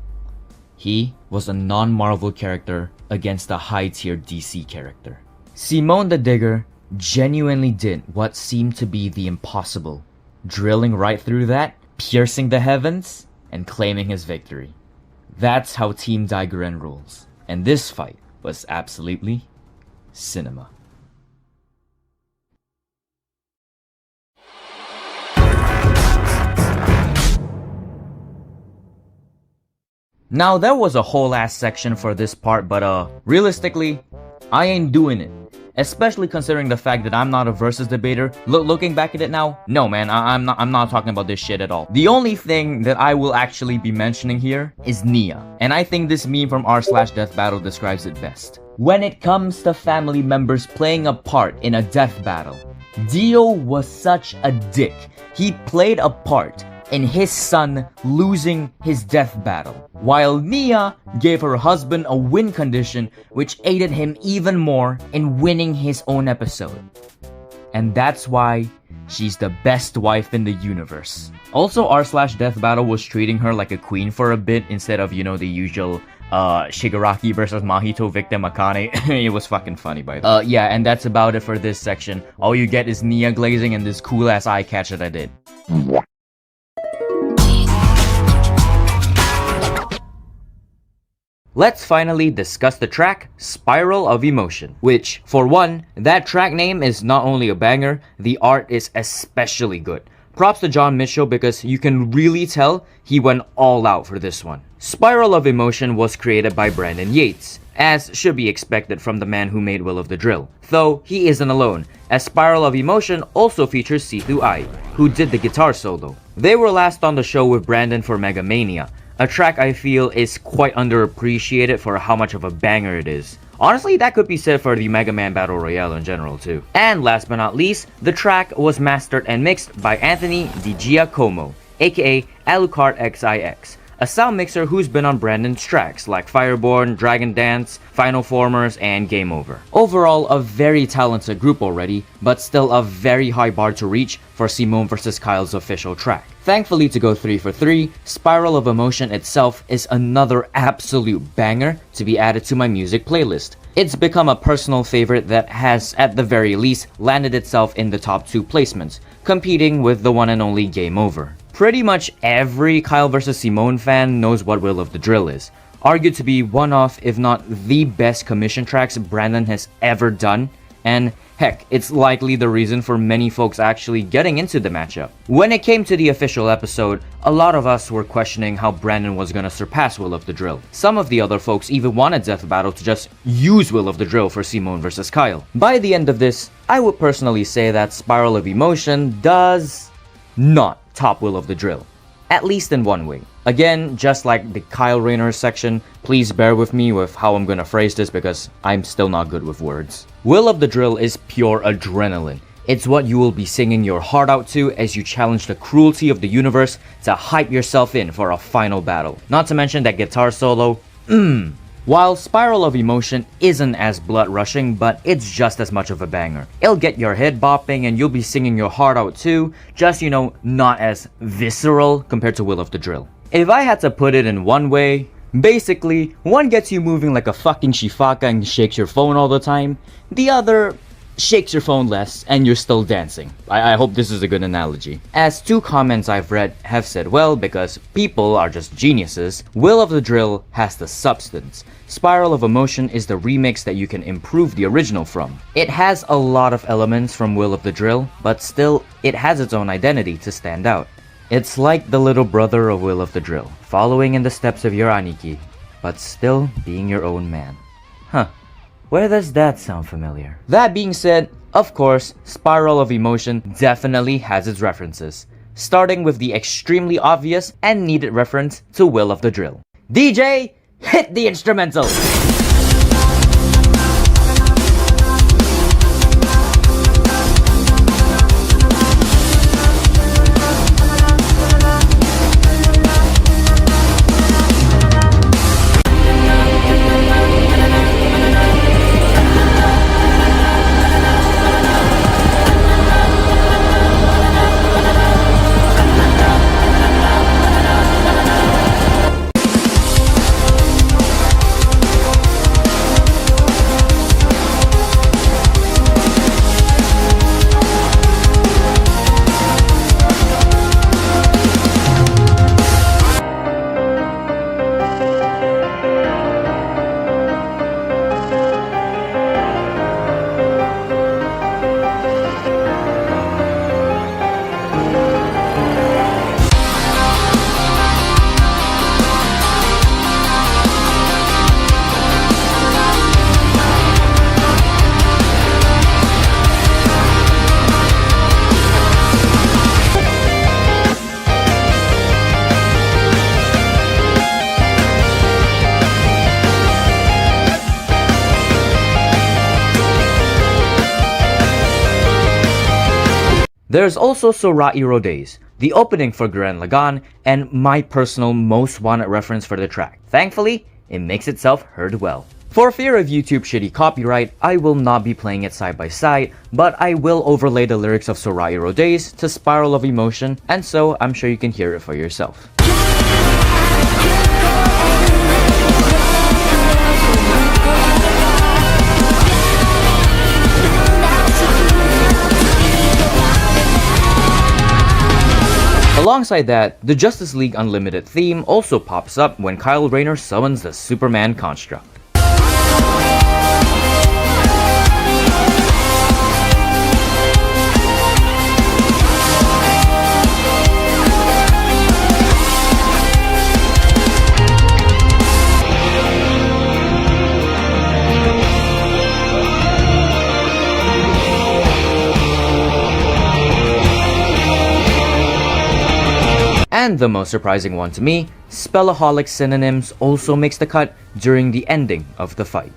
He was a non-Marvel character against a high-tier DC character. Simone the Digger genuinely did what seemed to be the impossible, drilling right through that, piercing the heavens, and claiming his victory. That's how Team Daigoren rolls, and this fight was absolutely cinema. Now, there was a whole ass section for this part, but realistically, I ain't doing it. Especially considering the fact that I'm not a versus debater. Looking back at it now, no man, I'm not talking about this shit at all. The only thing that I will actually be mentioning here is Nia. And I think this meme from r/Death Battle describes it best. When it comes to family members playing a part in a death battle, Dio was such a dick. He played a part in his son losing his death battle, while Nia gave her husband a win condition which aided him even more in winning his own episode. And that's why she's the best wife in the universe. Also, r/death battle was treating her like a queen for a bit instead of, the usual Shigaraki versus Mahito victim Akane. It was fucking funny, by the way. Yeah, and that's about it for this section. All you get is Nia glazing and this cool ass eye catch that I did. Let's finally discuss the track Spiral of Emotion, which, for one, that track name is not only a banger, the art is especially good. Props to John Mitchell because you can really tell he went all out for this one. Spiral of Emotion was created by Brandon Yates, as should be expected from the man who made Will of the Drill. Though he isn't alone, as Spiral of Emotion also features See-Through Eye, who did the guitar solo. They were last on the show with Brandon for Mega Mania, a track I feel is quite underappreciated for how much of a banger it is. Honestly, that could be said for the Mega Man Battle Royale in general too. And last but not least, the track was mastered and mixed by Anthony DiGiacomo, aka Alucard XIX, a sound mixer who's been on Brandon's tracks like Fireborn, Dragon Dance, Final Formers, and Game Over. Overall, a very talented group already, but still a very high bar to reach for Simone vs. Kyle's official track. Thankfully, to go 3 for 3, Spiral of Emotion itself is another absolute banger to be added to my music playlist. It's become a personal favorite that has, at the very least, landed itself in the top 2 placements, competing with the one and only Game Over. Pretty much every Kyle vs. Simone fan knows what Will of the Drill is, argued to be one of, if not the best commission tracks Brandon has ever done, and heck, it's likely the reason for many folks actually getting into the matchup. When it came to the official episode, a lot of us were questioning how Brandon was gonna surpass Will of the Drill. Some of the other folks even wanted Death Battle to just use Will of the Drill for Simone vs. Kyle. By the end of this, I would personally say that Spiral of Emotion does not top Will of the Drill, at least in one way. Again, just like the Kyle Rayner section, please bear with me with how I'm gonna phrase this because I'm still not good with words. Will of the Drill is pure adrenaline. It's what you will be singing your heart out to as you challenge the cruelty of the universe to hype yourself in for a final battle. Not to mention that guitar solo, While Spiral of Emotion isn't as blood-rushing, but it's just as much of a banger. It'll get your head bopping and you'll be singing your heart out too, just not as visceral compared to Will of the Drill. If I had to put it in one way, basically, one gets you moving like a fucking shifaka and shakes your phone all the time, the other shakes your phone less and you're still dancing. I hope this is a good analogy. As 2 comments I've read have said, well, because people are just geniuses, Will of the Drill has the substance. Spiral of Emotion is the remix that you can improve the original from. It has a lot of elements from Will of the Drill, but still, it has its own identity to stand out. It's like the little brother of Will of the Drill, following in the steps of your Aniki, but still being your own man. Huh. Where does that sound familiar? That being said, of course, Spiral of Emotion definitely has its references, starting with the extremely obvious and needed reference to Will of the Drill. DJ, hit the instrumental! There's also Sorairo Days, the opening for Gurren Lagann, and my personal most wanted reference for the track. Thankfully, it makes itself heard well. For fear of YouTube shitty copyright, I will not be playing it side by side, but I will overlay the lyrics of Sorairo Days to Spiral of Emotion, and so I'm sure you can hear it for yourself. Alongside that, the Justice League Unlimited theme also pops up when Kyle Rayner summons the Superman construct. And the most surprising one to me, Spellaholic Synonyms also makes the cut during the ending of the fight.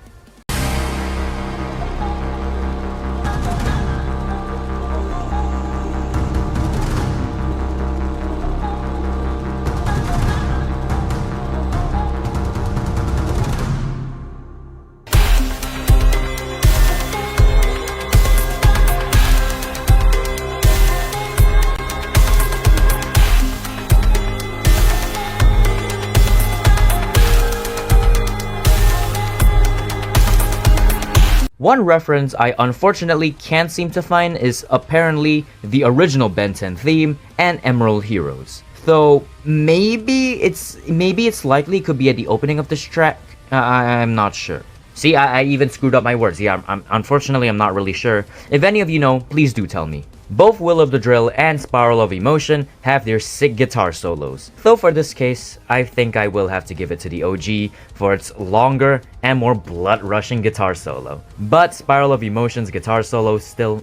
One reference I unfortunately can't seem to find is apparently the original Ben 10 theme and Emerald Heroes. Though maybe it's likely could be at the opening of this track. I'm not sure. See, I even screwed up my words. Yeah, unfortunately I'm not really sure. If any of you know, please do tell me. Both Will of the Drill and Spiral of Emotion have their sick guitar solos. Though for this case, I think I will have to give it to the OG for its longer and more blood-rushing guitar solo. But Spiral of Emotion's guitar solo still,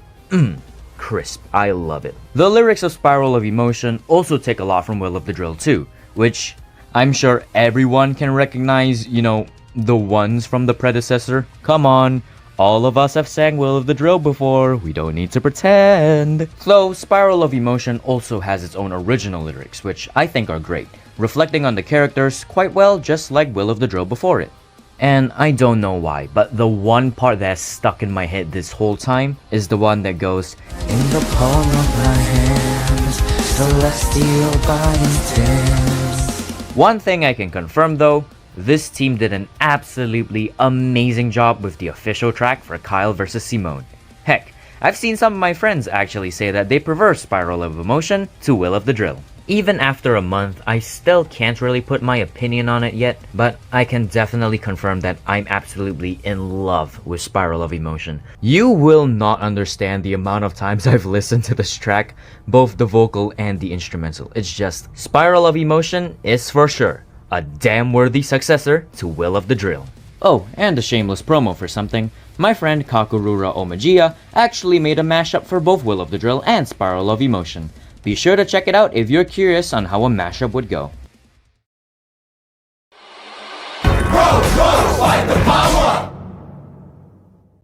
crisp. I love it. The lyrics of Spiral of Emotion also take a lot from Will of the Drill too, which I'm sure everyone can recognize, you know, the ones from the predecessor. Come on. All of us have sang Will of the Drill before, we don't need to pretend. Though Spiral of Emotion also has its own original lyrics, which I think are great, reflecting on the characters quite well, just like Will of the Drill before it. And I don't know why, but the one part that's stuck in my head this whole time is the one that goes, "In the palm of my hands, celestial bindings." One thing I can confirm though, this team did an absolutely amazing job with the official track for Kyle vs. Simone. Heck, I've seen some of my friends actually say that they prefer Spiral of Emotion to Will of the Drill. Even after a month, I still can't really put my opinion on it yet, but I can definitely confirm that I'm absolutely in love with Spiral of Emotion. You will not understand the amount of times I've listened to this track, both the vocal and the instrumental. It's just, Spiral of Emotion is for sure a damn worthy successor to Will of the Drill. Oh, and a shameless promo for something. My friend Kakurura Omajiya actually made a mashup for both Will of the Drill and Spiral of Emotion. Be sure to check it out if you're curious on how a mashup would go.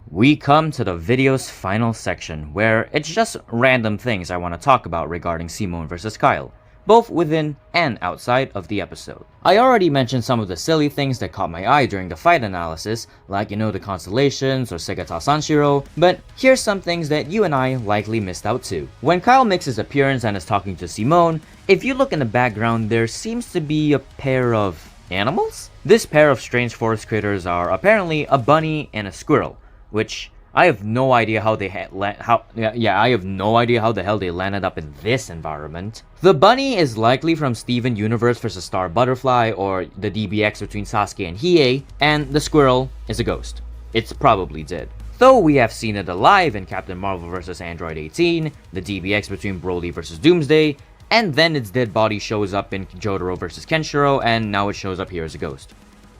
We come to the video's final section, where it's just random things I want to talk about regarding Simone vs. Kyle, both within and outside of the episode. I already mentioned some of the silly things that caught my eye during the fight analysis, like, you know, the constellations or Segata Sanshiro, but here's some things that you and I likely missed out too. When Kyle makes his appearance and is talking to Simone, if you look in the background, there seems to be a pair of animals? This pair of strange forest critters are apparently a bunny and a squirrel, which I have no idea how they I have no idea how the hell they landed up in this environment. The bunny is likely from Steven Universe vs. Star Butterfly or the DBX between Sasuke and Hiei, and the squirrel is a ghost. It's probably dead. Though we have seen it alive in Captain Marvel vs. Android 18, the DBX between Broly vs. Doomsday, and then its dead body shows up in Jotaro vs. Kenshiro, and now it shows up here as a ghost.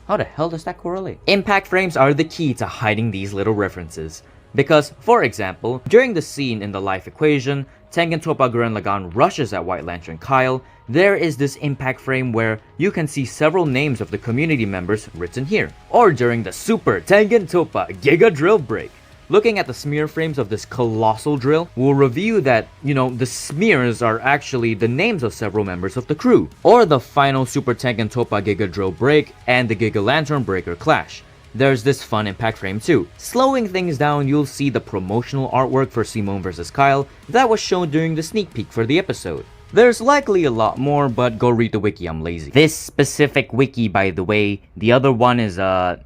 How the hell does that correlate? Impact frames are the key to hiding these little references. Because, for example, during the scene in the life equation, Tengen Toppa Gurren Lagann rushes at White Lantern Kyle, there is this impact frame where you can see several names of the community members written here. Or during the Super Tengen Toppa Giga Drill Break, Looking at the smear frames of this colossal drill, we'll review that, the smears are actually the names of several members of the crew, or the final Super Tank and Topa Giga drill break and the Giga Lantern Breaker clash. There's this fun impact frame too. Slowing things down, you'll see the promotional artwork for Simone vs. Kyle that was shown during the sneak peek for the episode. There's likely a lot more, but go read the wiki, I'm lazy. This specific wiki, by the way, the other one is not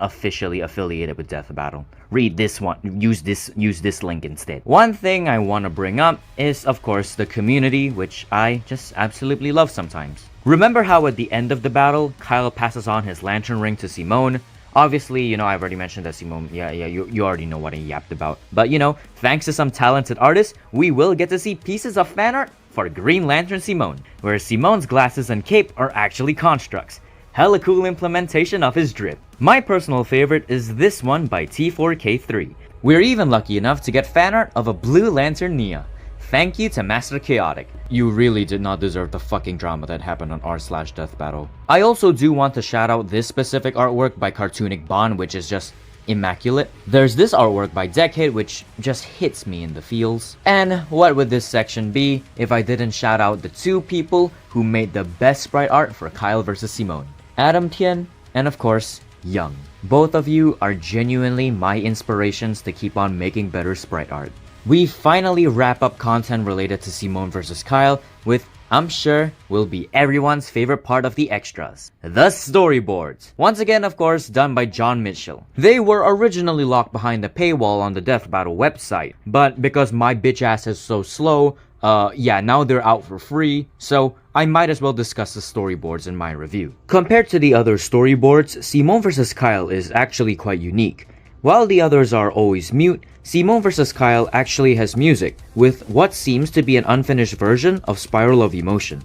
officially affiliated with Death Battle. Read this one, use this link instead. One thing I want to bring up is, of course, the community, which I just absolutely love sometimes. Remember how at the end of the battle, Kyle passes on his lantern ring to Simone? Obviously, I've already mentioned that Simone, you already know what I yapped about. But, thanks to some talented artists, we will get to see pieces of fan art for Green Lantern Simone, where Simone's glasses and cape are actually constructs. Hella cool implementation of his drip. My personal favorite is this one by T4K3. We're even lucky enough to get fan art of a Blue Lantern Nia. Thank you to Master Chaotic. You really did not deserve the fucking drama that happened on r/Death Battle. I also do want to shout out this specific artwork by Cartoonic Bond, which is just immaculate. There's this artwork by Decade, which just hits me in the feels. And what would this section be if I didn't shout out the two people who made the best sprite art for Kyle vs. Simone? Adam Tien, and of course, Young. Both of you are genuinely my inspirations to keep on making better sprite art. We finally wrap up content related to Simone vs. Kyle with, I'm sure, will be everyone's favorite part of the extras, the storyboards. Once again, of course, done by John Mitchell. They were originally locked behind the paywall on the Death Battle website, but because my bitch ass is so slow, now they're out for free, so I might as well discuss the storyboards in my review. Compared to the other storyboards, Simone vs. Kyle is actually quite unique. While the others are always mute, Simone vs. Kyle actually has music, with what seems to be an unfinished version of Spiral of Emotion.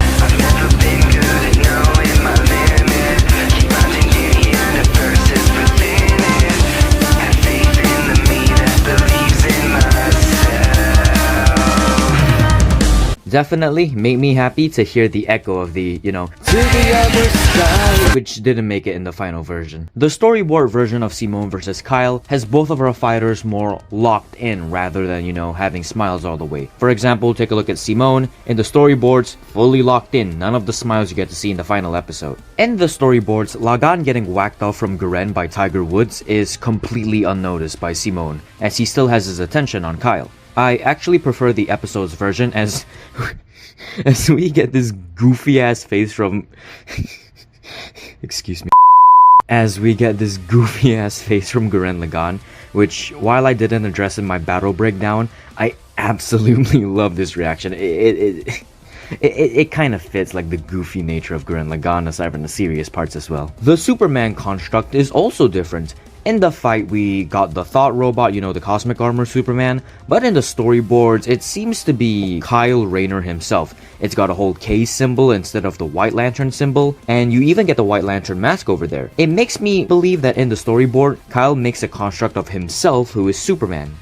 Definitely made me happy to hear the echo of the, to the other side, which didn't make it in the final version. The storyboard version of Simone vs. Kyle has both of our fighters more locked in rather than, having smiles all the way. For example, take a look at Simone. In the storyboards, fully locked in, none of the smiles you get to see in the final episode. In the storyboards, Lagan getting whacked off from Garen by Tiger Woods is completely unnoticed by Simone, as he still has his attention on Kyle. I actually prefer the episode's version as we get this goofy ass face from excuse me. As we get this goofy ass face from Gurren Lagann, which while I didn't address in my battle breakdown, I absolutely love this reaction. It kind of fits like the goofy nature of Gurren Lagann aside from the serious parts as well. The Superman construct is also different. In the fight, we got the Thought Robot, the Cosmic Armor Superman, but in the storyboards, it seems to be Kyle Rayner himself. It's got a whole K symbol instead of the White Lantern symbol, and you even get the White Lantern mask over there. It makes me believe that in the storyboard, Kyle makes a construct of himself who is Superman.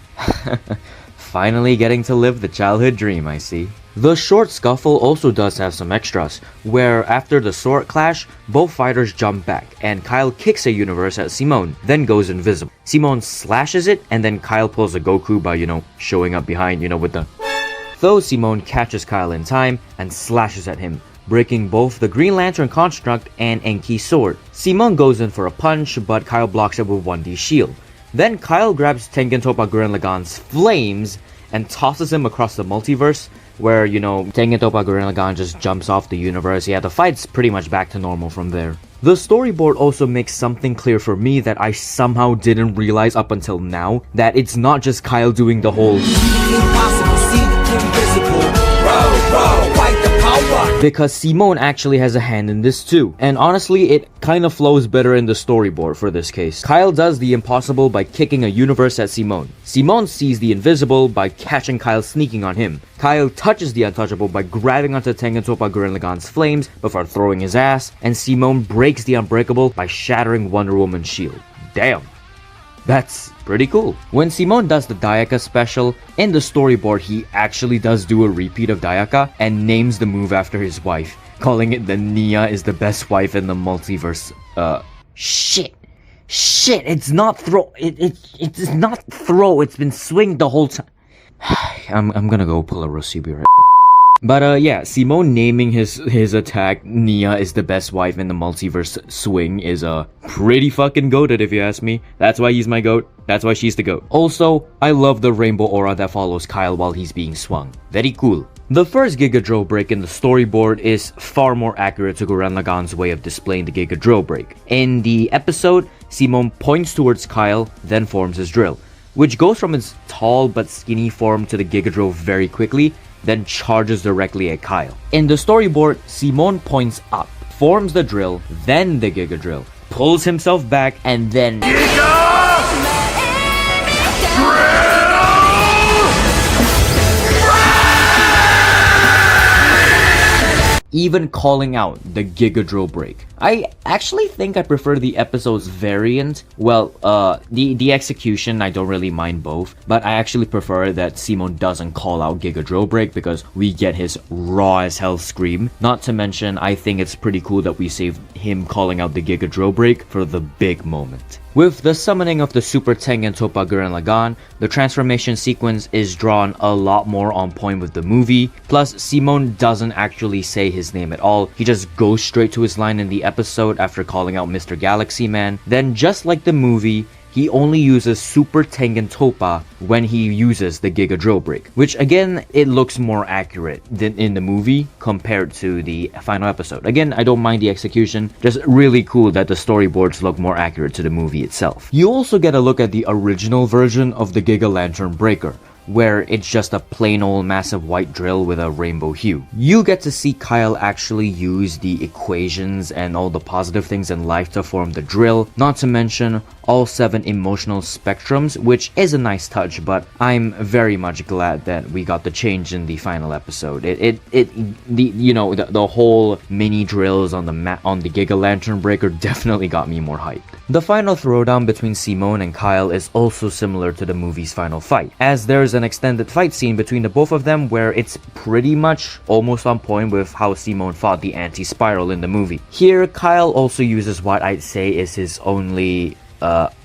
Finally getting to live the childhood dream, I see. The short scuffle also does have some extras, where after the sword clash, both fighters jump back, and Kyle kicks a universe at Simone, then goes invisible. Simone slashes it, and then Kyle pulls a Goku by, showing up behind, with the... Though Simone catches Kyle in time and slashes at him, breaking both the Green Lantern construct and Enki's sword. Simone goes in for a punch, but Kyle blocks it with 1D shield. Then Kyle grabs Tengen Toppa Gurren Lagann's flames and tosses him across the multiverse, where, Tengen Toppa Gurren Lagann just jumps off the universe. Yeah, the fight's pretty much back to normal from there. The storyboard also makes something clear for me that I somehow didn't realize up until now, that it's not just Kyle doing the whole because Simone actually has a hand in this too. And honestly, it kind of flows better in the storyboard for this case. Kyle does the impossible by kicking a universe at Simone. Simone sees the invisible by catching Kyle sneaking on him. Kyle touches the untouchable by grabbing onto Tengen Toppa Gurren Lagann's flames before throwing his ass, and Simone breaks the unbreakable by shattering Wonder Woman's shield. Damn. That's pretty cool. When Simone does the Dayaka special, in the storyboard he actually does do a repeat of Dayaka and names the move after his wife, calling it the Nia is the best wife in the multiverse. Shit. Shit, it's not throw. It's not throw. It's been swing the whole time. I'm gonna go pull a Rosibi right. But yeah, Simone naming his attack Nia is the best wife in the multiverse swing is pretty fucking goated if you ask me. That's why he's my goat. That's why she's the goat. Also, I love the rainbow aura that follows Kyle while he's being swung. Very cool. The first Giga drill break in the storyboard is far more accurate to Gurren Lagann's way of displaying the Giga drill break. In the episode, Simone points towards Kyle, then forms his drill, which goes from its tall but skinny form to the Giga drill very quickly, then charges directly at Kyle. In the storyboard, Simone points up, forms the drill, then the Giga drill, pulls himself back, and then even calling out the Giga drill break. I actually think I prefer the episode's variant. Well, the execution, I don't really mind both, but I actually prefer that Simone doesn't call out Giga drill break because we get his raw as hell scream. Not to mention, I think it's pretty cool that we saved him calling out the Giga drill break for the big moment. With the summoning of the Super Tengen Toppa Gurren Lagann, the transformation sequence is drawn a lot more on point with the movie. Plus, Simone doesn't actually say his name at all. He just goes straight to his line in the episode after calling out Mr. Galaxy Man. Then, just like the movie, he only uses Super Tengen Toppa when he uses the Giga drill break, which again, it looks more accurate than in the movie compared to the final episode. Again, I don't mind the execution, just really cool that the storyboards look more accurate to the movie itself. You also get a look at the original version of the Giga Lantern Breaker, where it's just a plain old massive white drill with a rainbow hue. You get to see Kyle actually use the equations and all the positive things in life to form the drill, not to mention all 7 emotional spectrums, which is a nice touch, but I'm very much glad that we got the change in the final episode. The whole mini drills on the Giga Lantern Breaker definitely got me more hyped. The final throwdown between Simone and Kyle is also similar to the movie's final fight, as there's an extended fight scene between the both of them where it's pretty much almost on point with how Simone fought the anti-spiral in the movie. Here, Kyle also uses what I'd say is his only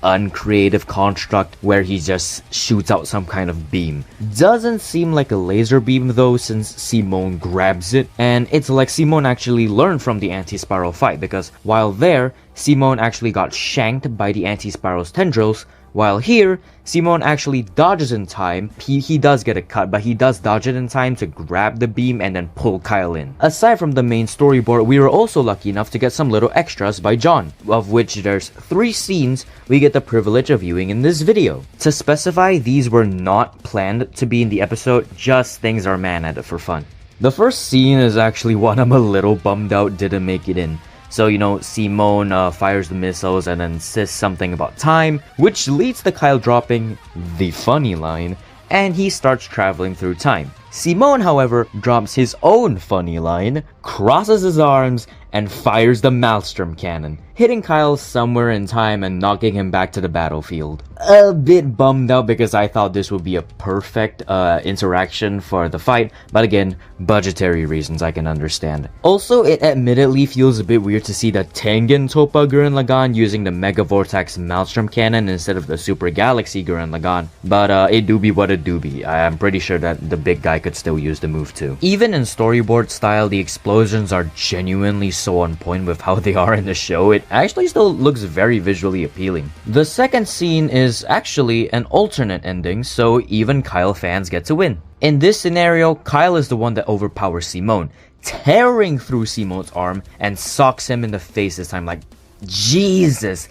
uncreative construct where he just shoots out some kind of beam. Doesn't seem like a laser beam though, since Simone grabs it, and it's like Simone actually learned from the anti-spiral fight, because while there, Simone actually got shanked by the anti-spiral's tendrils, while here, Simone actually dodges in time. He does get a cut, but he does dodge it in time to grab the beam and then pull Kyle in. Aside from the main storyboard, we were also lucky enough to get some little extras by John, of which there's 3 scenes we get the privilege of viewing in this video. To specify, these were not planned to be in the episode, just things our man added for fun. The first scene is actually one I'm a little bummed out didn't make it in. So, Simone fires the missiles and then says something about time, which leads to Kyle dropping the funny line, and he starts traveling through time. Simone, however, drops his own funny line, crosses his arms, and fires the Maelstrom cannon, hitting Kyle somewhere in time and knocking him back to the battlefield. A bit bummed out because I thought this would be a perfect interaction for the fight, but again, budgetary reasons I can understand. Also, it admittedly feels a bit weird to see the Tengen Toppa Gurren Lagann using the Mega Vortex Maelstrom cannon instead of the Super Galaxy Gurren Lagann, but it do be what it do be. I'm pretty sure that the big guy could still use the move too. Even in storyboard style, the explosions are genuinely so on point with how they are in the show. It actually still looks very visually appealing. The second scene is actually an alternate ending, so even Kyle fans get to win. In this scenario, Kyle is the one that overpowers Simone, tearing through Simone's arm and socks him in the face this time. Like, Jesus,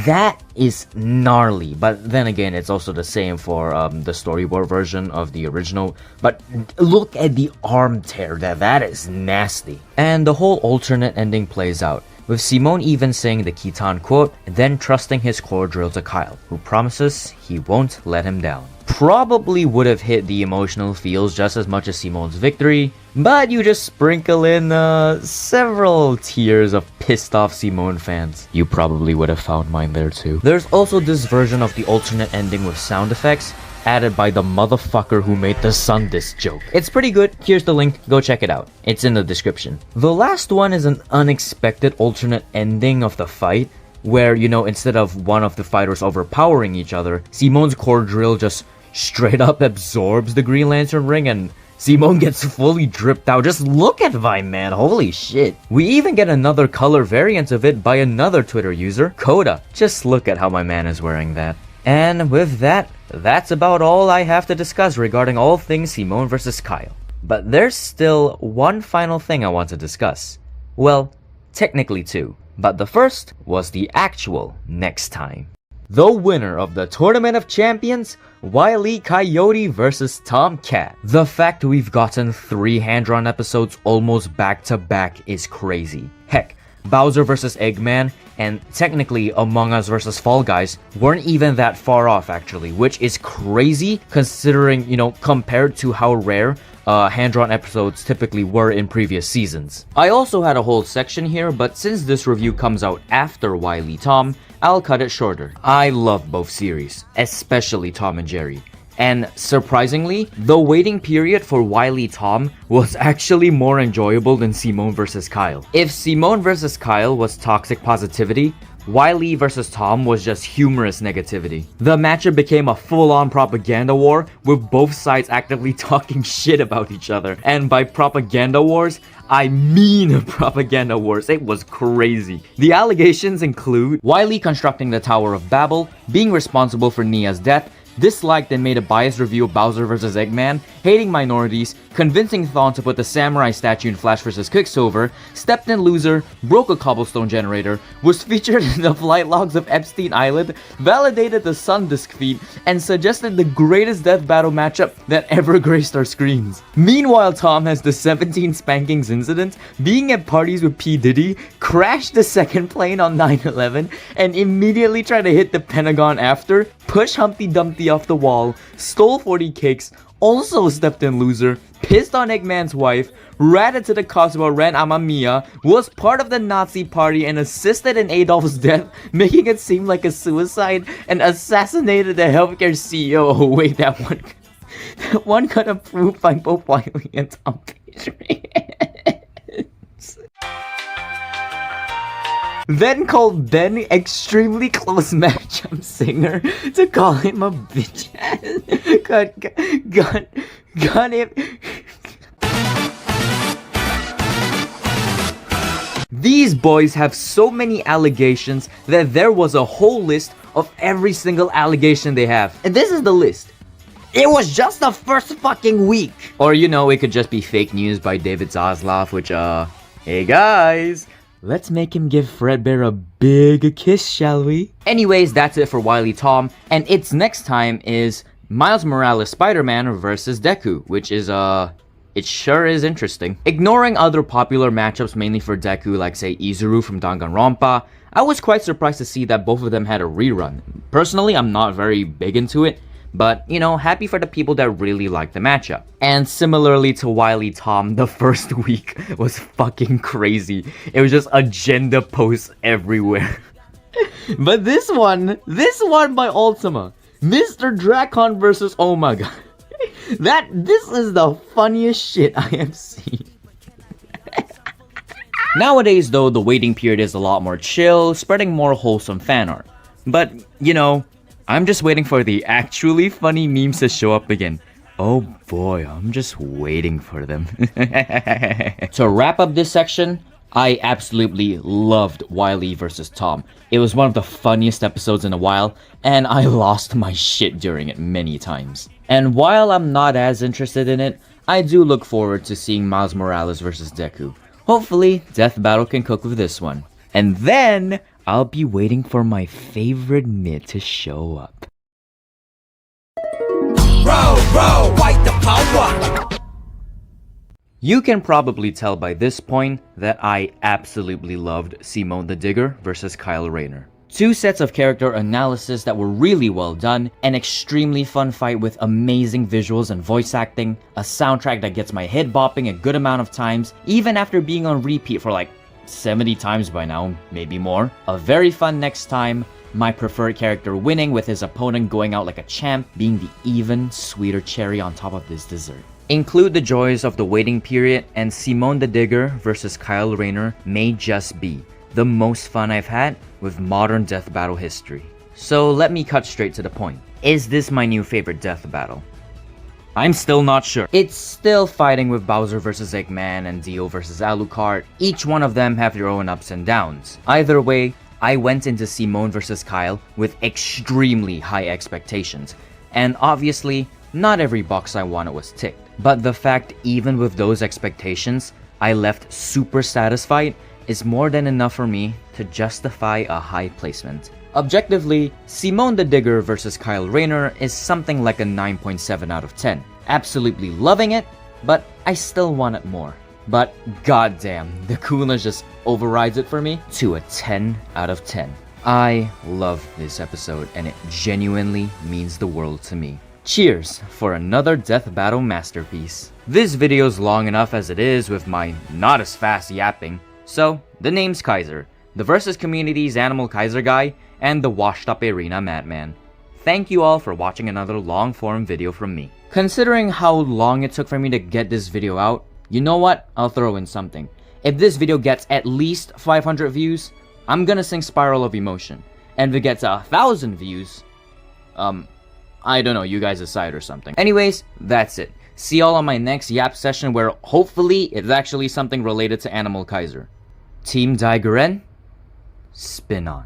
that is gnarly. But then again, it's also the same for the storyboard version of the original. But look at the arm tear, that is nasty. And the whole alternate ending plays out, with Simone even saying the Kitan quote, and then trusting his core drill to Kyle, who promises he won't let him down. Probably would have hit the emotional feels just as much as Simone's victory, but you just sprinkle in several tears of pissed off Simone fans. You probably would have found mine there too. There's also this version of the alternate ending with sound effects, added by the motherfucker who made the sun disc joke. It's pretty good. Here's the link, go check it out. It's in the description. The last one is an unexpected alternate ending of the fight, where, you know, instead of one of the fighters overpowering each other, Simon's core drill just straight up absorbs the Green Lantern ring and Simon gets fully dripped out. Just look at my man, holy shit. We even get another color variant of it by another Twitter user, Coda. Just look at how my man is wearing that. And with that, that's about all I have to discuss regarding all things Simon vs. Kyle. But there's still one final thing I want to discuss. Well, technically two. But the first was the actual next time. The winner of the Tournament of Champions, Wile E. Coyote vs. Tomcat. The fact we've gotten 3 hand-drawn episodes almost back-to-back is crazy. Heck, Bowser vs. Eggman and technically Among Us vs. Fall Guys weren't even that far off actually, which is crazy considering, you know, compared to how rare hand-drawn episodes typically were in previous seasons. I also had a whole section here, but since this review comes out after Wile E. Tom, I'll cut it shorter. I love both series, especially Tom and Jerry. And surprisingly, the waiting period for Wile E. Tom was actually more enjoyable than Simon vs. Kyle. If Simon vs. Kyle was toxic positivity, Wile E vs. Tom was just humorous negativity. The matchup became a full-on propaganda war, with both sides actively talking shit about each other. And by propaganda wars, I mean propaganda wars. It was crazy. The allegations include Wile E constructing the Tower of Babel, being responsible for Nia's death, disliked and made a biased review of Bowser vs. Eggman, hating minorities, convincing Thawne to put the samurai statue in Flash vs. Quicksilver, stepped in loser, broke a cobblestone generator, was featured in the flight logs of Epstein Island, validated the Sun Disk feat, and suggested the greatest death battle matchup that ever graced our screens. Meanwhile, Tom has the 17 spankings incident, being at parties with P. Diddy, crashed the second plane on 9/11, and immediately tried to hit the Pentagon after, push Humpty Dumpty off the wall, stole 40 cakes, also stepped in loser, pissed on Eggman's wife, ratted to the cops about Ren Amamiya, was part of the Nazi party and assisted in Adolf's death, making it seem like a suicide, and assassinated the healthcare CEO. Oh wait, that one got approved by both Wiley and Tom Patriot. Then called Ben extremely close matchup singer to call him a bitch ass. Got him. These boys have so many allegations that there was a whole list of every single allegation they have. And this is the list. It was just the first fucking week. Or, you know, it could just be fake news by David Zaslav, which, hey guys, let's make him give Fredbear a big kiss, shall we? Anyways, that's it for Wile E. Tom, and its next time is Miles Morales Spider-Man versus Deku, which is, it sure is interesting. Ignoring other popular matchups mainly for Deku, like say Izuru from Danganronpa, I was quite surprised to see that both of them had a rerun. Personally, I'm not very big into it, but, you know, happy for the people that really like the matchup. And similarly to Wile E. Tom, the first week was fucking crazy. It was just agenda posts everywhere. But this one by Ultima, Mr. Drakon versus Omega. This is the funniest shit I have seen. Nowadays though, the waiting period is a lot more chill, spreading more wholesome fan art. But, you know, I'm just waiting for the actually funny memes to show up again. Oh boy, I'm just waiting for them. To wrap up this section, I absolutely loved Wile E vs. Tom. It was one of the funniest episodes in a while, and I lost my shit during it many times. And while I'm not as interested in it, I do look forward to seeing Miles Morales vs. Deku. Hopefully, Death Battle can cook with this one. And then, I'll be waiting for my favorite mid to show up. Row, fight the power! You can probably tell by this point that I absolutely loved Simone the Digger versus Kyle Rayner. Two sets of character analysis that were really well done, an extremely fun fight with amazing visuals and voice acting, a soundtrack that gets my head bopping a good amount of times, even after being on repeat for like 70 times by now, maybe more. A very fun next time, my preferred character winning with his opponent going out like a champ, being the even sweeter cherry on top of this dessert. Include the joys of the waiting period, and Simone the Digger versus Kyle Rayner may just be the most fun I've had with modern death battle history. So let me cut straight to the point. Is this my new favorite death battle? I'm still not sure. It's still fighting with Bowser vs Eggman and Dio vs Alucard. Each one of them have their own ups and downs. Either way, I went into Simone vs Kyle with extremely high expectations, and obviously, not every box I wanted was ticked. But the fact even with those expectations, I left super satisfied is more than enough for me to justify a high placement. Objectively, Simone the Digger vs Kyle Rayner is something like a 9.7 out of 10. Absolutely loving it, but I still want it more. But goddamn, the coolness just overrides it for me to a 10 out of 10. I love this episode and it genuinely means the world to me. Cheers for another death battle masterpiece. This video's long enough as it is with my not as fast yapping, so the name's Kaiser, the versus community's Animal Kaiser guy, and the washed up arena madman. Thank you all for watching another long form video from me. Considering how long it took for me to get this video out, you know what? I'll throw in something. If this video gets at least 500 views, I'm gonna sing Spiral of Emotion. And if it gets 1,000 views, I don't know, you guys decide or something. Anyways, that's it. See y'all on my next yap session where hopefully it's actually something related to Animal Kaiser. Team Daigaren, spin on.